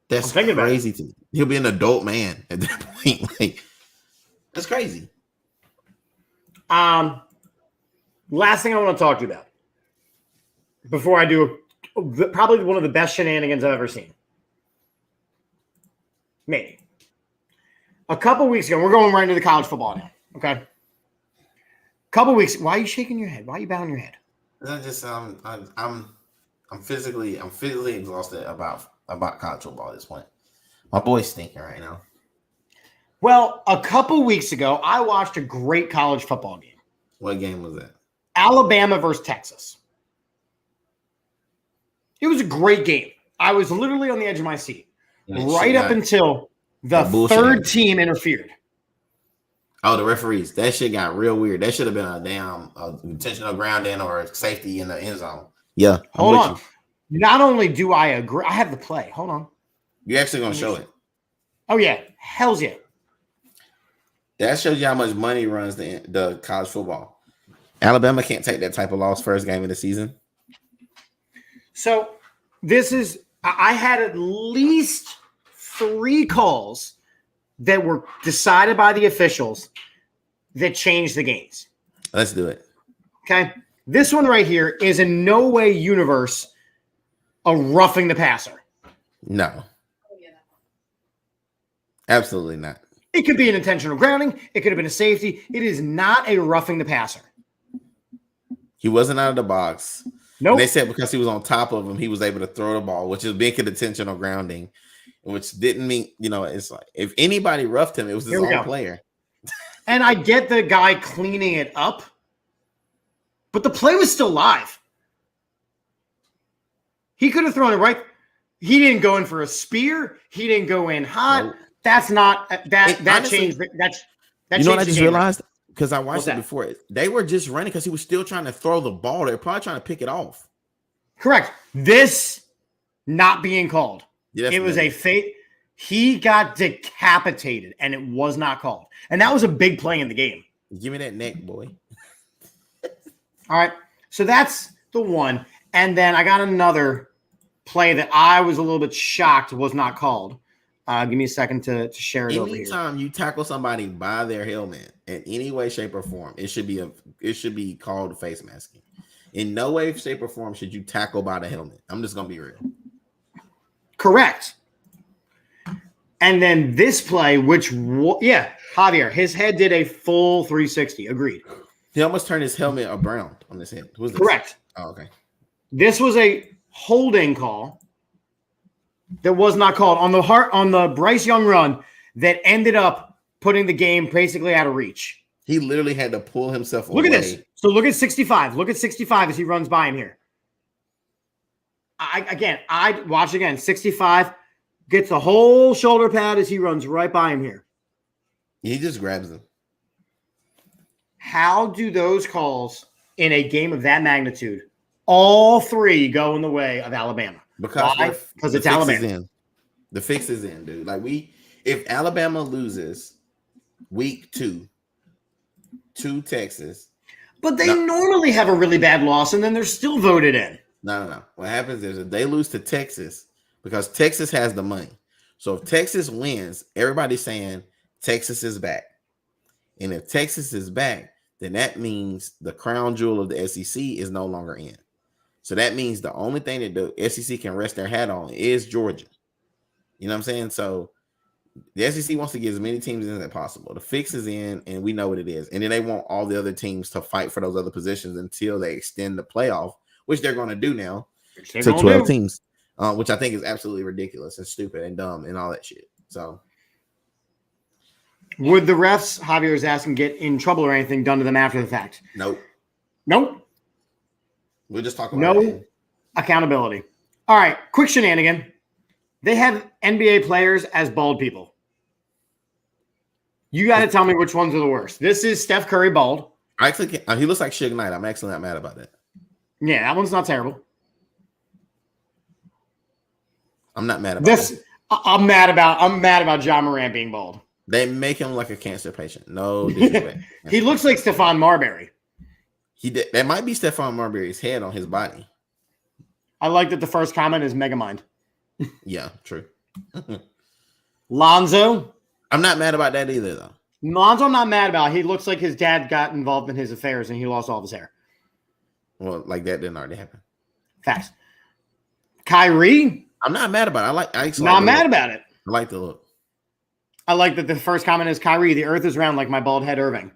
[SPEAKER 8] That's crazy to me. He'll be an adult man at that point. Like that's crazy.
[SPEAKER 6] Last thing I want to talk to you about before I do probably one of the best shenanigans I've ever seen. Maybe. A couple weeks ago, we're going right into the college football now. Okay. A couple weeks. Why are you shaking your head? Why are you bowing your head?
[SPEAKER 8] I just I'm physically exhausted about college football at this point. My boy's stinking right now.
[SPEAKER 6] Well, a couple weeks ago, I watched a great college football game.
[SPEAKER 8] What game was that?
[SPEAKER 6] Alabama versus Texas. It was a great game. I was literally on the edge of my seat right up until the third team interfered.
[SPEAKER 8] Oh, the referees. That shit got real weird. That should have been a damn intentional grounding or safety in the end zone. Yeah.
[SPEAKER 6] Hold on. Not only do I agree, I have the play. Hold on.
[SPEAKER 8] You're actually going to show it?
[SPEAKER 6] Oh, yeah. Hell's yeah.
[SPEAKER 8] That shows you how much money runs the college football. Alabama can't take that type of loss first game of the season.
[SPEAKER 6] So I had at least 3 calls that were decided by the officials that changed the games.
[SPEAKER 8] Let's do it.
[SPEAKER 6] Okay. This one right here is in no way universe a roughing the passer.
[SPEAKER 8] No. Absolutely not.
[SPEAKER 6] It could be an intentional grounding. It could have been a safety. It is not a roughing the passer.
[SPEAKER 8] He wasn't out of the box.
[SPEAKER 6] Nope.
[SPEAKER 8] And they said because he was on top of him, he was able to throw the ball, which is being an intentional grounding, which didn't mean, it's like if anybody roughed him, it was his own player.
[SPEAKER 6] And I get the guy cleaning it up, but the play was still live. He could have thrown it right. He didn't go in for a spear. He didn't go in hot.
[SPEAKER 8] Nope.
[SPEAKER 6] That's not that
[SPEAKER 8] honestly,
[SPEAKER 6] changed. That
[SPEAKER 8] you know what I
[SPEAKER 6] changed the
[SPEAKER 8] just
[SPEAKER 6] game.
[SPEAKER 8] realized? Because I watched
[SPEAKER 6] What's
[SPEAKER 8] it
[SPEAKER 6] that?
[SPEAKER 8] before. They were just running because he was still trying to throw the ball. They're probably trying to pick it off.
[SPEAKER 6] Correct. This not being called.
[SPEAKER 8] Yeah,
[SPEAKER 6] It was a fate. He got decapitated, and it was not called. And that was a big play in the game.
[SPEAKER 8] Give me that neck, boy.
[SPEAKER 6] All right. So that's the one. And then I got another play that I was a little bit shocked was not called. Give me a second to share it over here.
[SPEAKER 8] Anytime you tackle somebody by their helmet in any way, shape, or form, it should be called face masking. In no way, shape, or form should you tackle by the helmet. I'm just gonna be real.
[SPEAKER 6] Correct. And then this play, Javier, his head did a full 360. Agreed.
[SPEAKER 8] He almost turned his helmet around on his head. Who's this?
[SPEAKER 6] Correct.
[SPEAKER 8] Oh, okay.
[SPEAKER 6] This was a holding call that was not called on the Bryce Young run that ended up putting the game basically out of reach.
[SPEAKER 8] He literally had to pull himself
[SPEAKER 6] Look
[SPEAKER 8] away.
[SPEAKER 6] at this. So look at 65. Look at 65 as he runs by him here. I watch again. 65 gets the whole shoulder pad as he runs right by him here.
[SPEAKER 8] He just grabs him.
[SPEAKER 6] How do those calls in a game of that magnitude, all three go in the way of Alabama? Because it's Alabama.
[SPEAKER 8] The fix is in, dude. Like if Alabama loses week 2 to Texas.
[SPEAKER 6] But they normally have a really bad loss, and then they're still voted in.
[SPEAKER 8] No. What happens is if they lose to Texas, because Texas has the money. So if Texas wins, everybody's saying Texas is back. And if Texas is back, then that means the crown jewel of the SEC is no longer in. So that means the only thing that the SEC can rest their hat on is Georgia. You know what I'm saying? So the SEC wants to get as many teams in as possible. The fix is in, and we know what it is. And then they want all the other teams to fight for those other positions until they extend the playoff, which they're going to do now to 12 teams, which I think is absolutely ridiculous and stupid and dumb and all that shit. So
[SPEAKER 6] would the refs, Javier is asking, get in trouble or anything done to them after the fact?
[SPEAKER 8] Nope. We'll just talk about
[SPEAKER 6] no accountability. All right, quick shenanigan. They have NBA players as bald people. You got to tell me which ones are the worst. This is Steph Curry bald.
[SPEAKER 8] Actually, he looks like Suge Knight. I'm actually not mad about that.
[SPEAKER 6] Yeah, that one's not terrible.
[SPEAKER 8] I'm not mad about
[SPEAKER 6] this. I'm mad about John Morant being bald.
[SPEAKER 8] They make him like a cancer patient. No disrespect.
[SPEAKER 6] He looks like Stephon Marbury.
[SPEAKER 8] That might be Stephon Marbury's head on his body.
[SPEAKER 6] I like that the first comment is Megamind.
[SPEAKER 8] Yeah, true.
[SPEAKER 6] Lonzo.
[SPEAKER 8] I'm not mad about that either, though.
[SPEAKER 6] Lonzo, I'm not mad about. He looks like his dad got involved in his affairs and he lost all of his hair.
[SPEAKER 8] Well, like that didn't already happen.
[SPEAKER 6] Facts. Kyrie.
[SPEAKER 8] I'm not mad about it.
[SPEAKER 6] Not mad about it.
[SPEAKER 8] I like the look.
[SPEAKER 6] I like that the first comment is Kyrie. The earth is round like my bald head, Irving.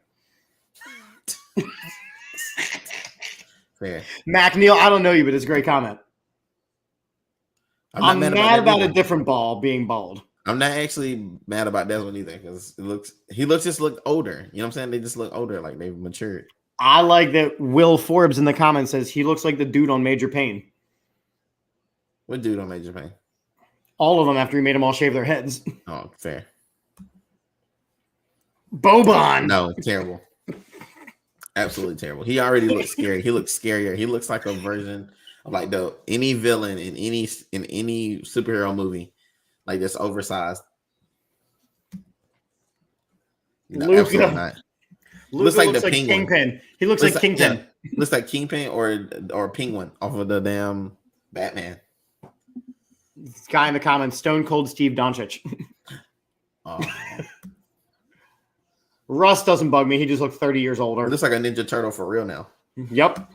[SPEAKER 8] Fair.
[SPEAKER 6] Mac Neal, I don't know you, but it's a great comment. I'm mad about a different ball being bald.
[SPEAKER 8] I'm not actually mad about that one either because he looks older. You know what I'm saying? They just look older, like they've matured.
[SPEAKER 6] I like that Will Forbes in the comments says he looks like the dude on Major Payne.
[SPEAKER 8] What dude on Major Payne?
[SPEAKER 6] All of them after he made them all shave their heads.
[SPEAKER 8] Oh, fair.
[SPEAKER 6] Boban.
[SPEAKER 8] No, terrible. Absolutely terrible. He already looks scary. He looks scarier. He looks like a version of like any villain in any superhero movie, like this oversized. No, absolutely not. Looks like the Penguin.
[SPEAKER 6] Kingpin. He looks like Kingpin.
[SPEAKER 8] Yeah, looks like Kingpin or Penguin off of the damn Batman.
[SPEAKER 6] This guy in the comments, Stone Cold Steve Doncic.
[SPEAKER 8] Oh.
[SPEAKER 6] Russ doesn't bug me. He just looks 30 years older.
[SPEAKER 8] It looks like a Ninja Turtle for real now.
[SPEAKER 6] Yep.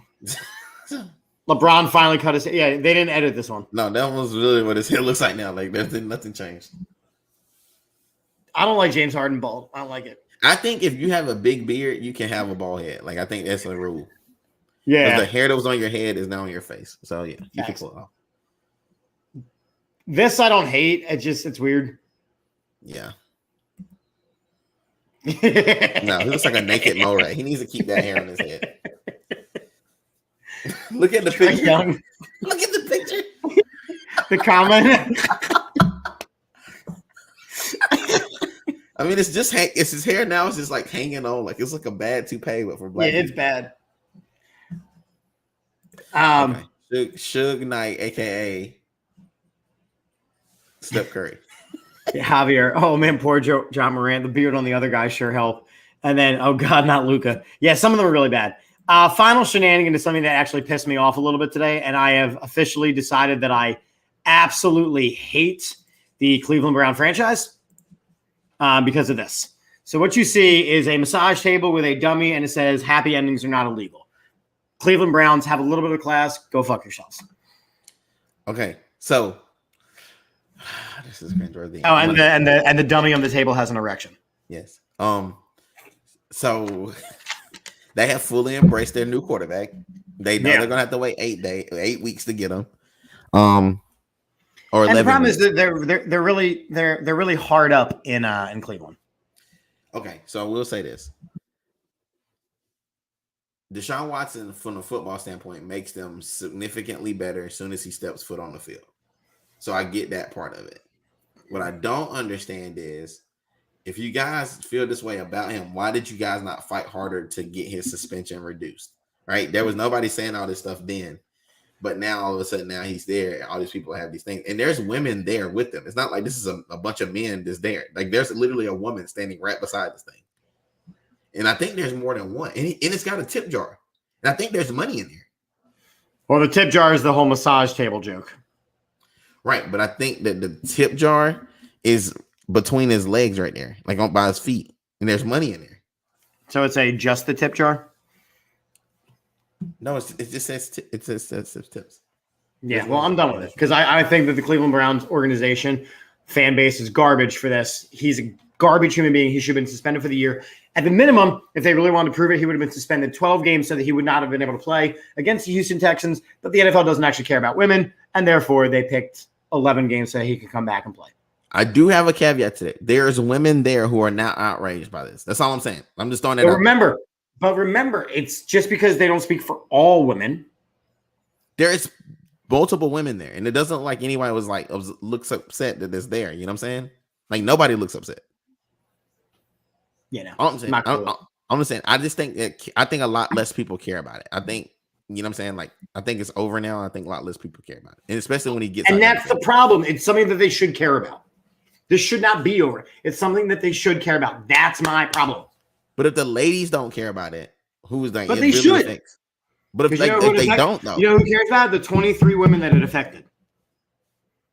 [SPEAKER 6] LeBron finally cut his hair. Yeah, they didn't edit this one.
[SPEAKER 8] No, that was really what his hair looks like now. Like there's nothing changed.
[SPEAKER 6] I don't like James Harden bald. I don't like it.
[SPEAKER 8] I think if you have a big beard, you can have a bald head. Like I think that's a rule.
[SPEAKER 6] Yeah.
[SPEAKER 8] The hair that was on your head is now on your face. So yeah, you can pull it off.
[SPEAKER 6] This I don't hate. It's weird.
[SPEAKER 8] Yeah. No, he looks like a naked mole rat. He needs to keep that hair on his head. Look at the picture. Look at the picture.
[SPEAKER 6] The comment.
[SPEAKER 8] I mean, it's just it's his hair now. It's just like hanging on, like it's like a bad toupee, but for black.
[SPEAKER 6] Yeah, it's bad.
[SPEAKER 8] Okay. Suge Knight, aka Steph Curry.
[SPEAKER 6] Javier. Oh man, poor John Morant. The beard on the other guy sure helped. And then, oh god, not Luca. Yeah, some of them are really bad. Final shenanigan is something that actually pissed me off a little bit today, and I have officially decided that I absolutely hate the Cleveland Brown franchise because of this. So what you see is a massage table with a dummy, and it says happy endings are not illegal. Cleveland Browns, have a little bit of class. Go fuck yourselves.
[SPEAKER 8] Okay, so this is cringeworthy.
[SPEAKER 6] Oh, and the dummy on the table has an erection.
[SPEAKER 8] Yes. So they have fully embraced their new quarterback. They know they're gonna have to wait 8 weeks to get him. Or 11
[SPEAKER 6] and the problem
[SPEAKER 8] weeks.
[SPEAKER 6] is that they're really hard up in Cleveland.
[SPEAKER 8] Okay, so I will say this. Deshaun Watson, from a football standpoint, makes them significantly better as soon as he steps foot on the field. So I get that part of it. What I don't understand is, if you guys feel this way about him, why did you guys not fight harder to get his suspension reduced? Right? There was nobody saying all this stuff then, but now all of a sudden now he's there. All these people have these things, and there's women there with them. It's not like this is a bunch of men that's there. Like there's literally a woman standing right beside this thing, and I think there's more than one. And it's got a tip jar, and I think there's money in there.
[SPEAKER 6] Well, the tip jar is the whole massage table joke.
[SPEAKER 8] Right, but I think that the tip jar is between his legs right there, like by his feet, and there's money in there.
[SPEAKER 6] So it's just the tip jar?
[SPEAKER 8] No, it just says tips.
[SPEAKER 6] Yeah, well, I'm done with it because I think that the Cleveland Browns organization, fan base is garbage for this. He's a garbage human being. He should have been suspended for the year. At the minimum, if they really wanted to prove it, he would have been suspended 12 games so that he would not have been able to play against the Houston Texans. But the NFL doesn't actually care about women, and therefore they picked 11 games so he could come back and play.
[SPEAKER 8] I do have a caveat to it. There's women there who are now outraged by this. That's all I'm saying. I'm just throwing that out. But remember,
[SPEAKER 6] it's just because they don't speak for all women.
[SPEAKER 8] There is multiple women there, and it doesn't like anybody looks upset that it's there. You know what I'm saying? Like nobody looks upset.
[SPEAKER 6] You know,
[SPEAKER 8] I'm just saying. I just think I think a lot less people care about it. I think, you know what I'm saying? Like, I think it's over now. I think a lot less people care about it, and especially when he gets.
[SPEAKER 6] And that's the problem. It's something that they should care about. This should not be over. It's something that they should care about. That's my problem.
[SPEAKER 8] But if the ladies don't care about it, who's like?
[SPEAKER 6] But they should.
[SPEAKER 8] But if they don't, though,
[SPEAKER 6] you know who cares about it? The 23 women that it affected.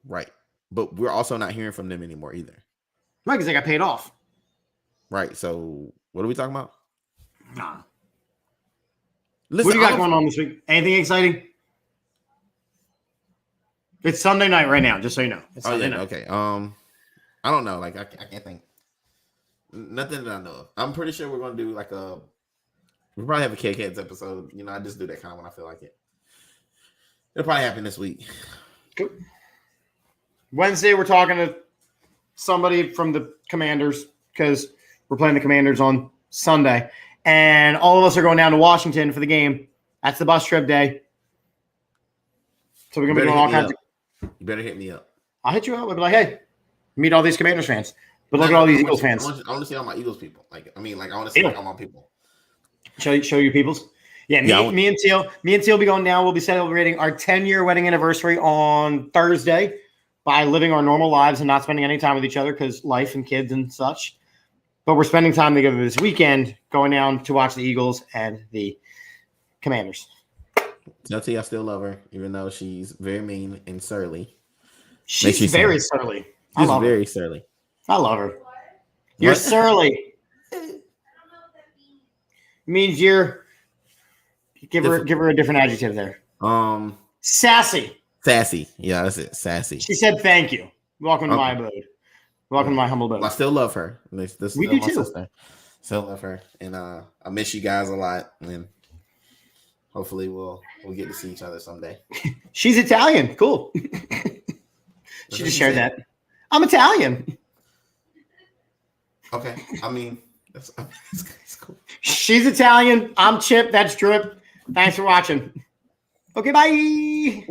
[SPEAKER 8] Right, but we're also not hearing from them anymore either.
[SPEAKER 6] Right, because they got paid off.
[SPEAKER 8] Right. So what are we talking about?
[SPEAKER 6] Nah.
[SPEAKER 8] Listen,
[SPEAKER 6] what do you got going on this week? Anything exciting? It's Sunday night right now, just so you know. It's Sunday night.
[SPEAKER 8] Okay. I don't know. Like I can't think. Nothing that I know of. I'm pretty sure we're gonna do like we'll probably have a K-Cats episode. You know, I just do that kind of when I feel like it. It'll probably happen this week.
[SPEAKER 6] Cool. Wednesday, we're talking to somebody from the Commanders because we're playing the Commanders on Sunday. And all of us are going down to Washington for the game. That's the bus trip day. So we're going to be doing all kinds of.
[SPEAKER 8] You better hit me up.
[SPEAKER 6] I'll hit you up. I'll be like, hey, meet all these Commanders fans. But look at all these Eagles fans.
[SPEAKER 8] I want to see all my Eagles people. I want to see all my people.
[SPEAKER 6] Show you peoples. Yeah, me and Teal will be going down. We'll be celebrating our 10-year wedding anniversary on Thursday by living our normal lives and not spending any time with each other because life and kids and such. But we're spending time together this weekend, going down to watch the Eagles and the Commanders.
[SPEAKER 8] Tell T I still love her, even though she's very mean and surly.
[SPEAKER 6] She's very surly.
[SPEAKER 8] She's very surly.
[SPEAKER 6] I love her. You're surly. Means you're give her a different adjective there. Sassy.
[SPEAKER 8] Sassy. Yeah, that's it. Sassy.
[SPEAKER 6] She said thank you. Welcome to my abode. Welcome to my humble abode.
[SPEAKER 8] I still love her. This
[SPEAKER 6] we do too.
[SPEAKER 8] Sister. Still love her. And I miss you guys a lot. And hopefully we'll get to see each other someday.
[SPEAKER 6] She's Italian. Cool. She just shared that. I'm Italian.
[SPEAKER 8] Okay. I mean, that's cool.
[SPEAKER 6] She's Italian. I'm Chip. That's Drip. Thanks for watching. Okay, bye.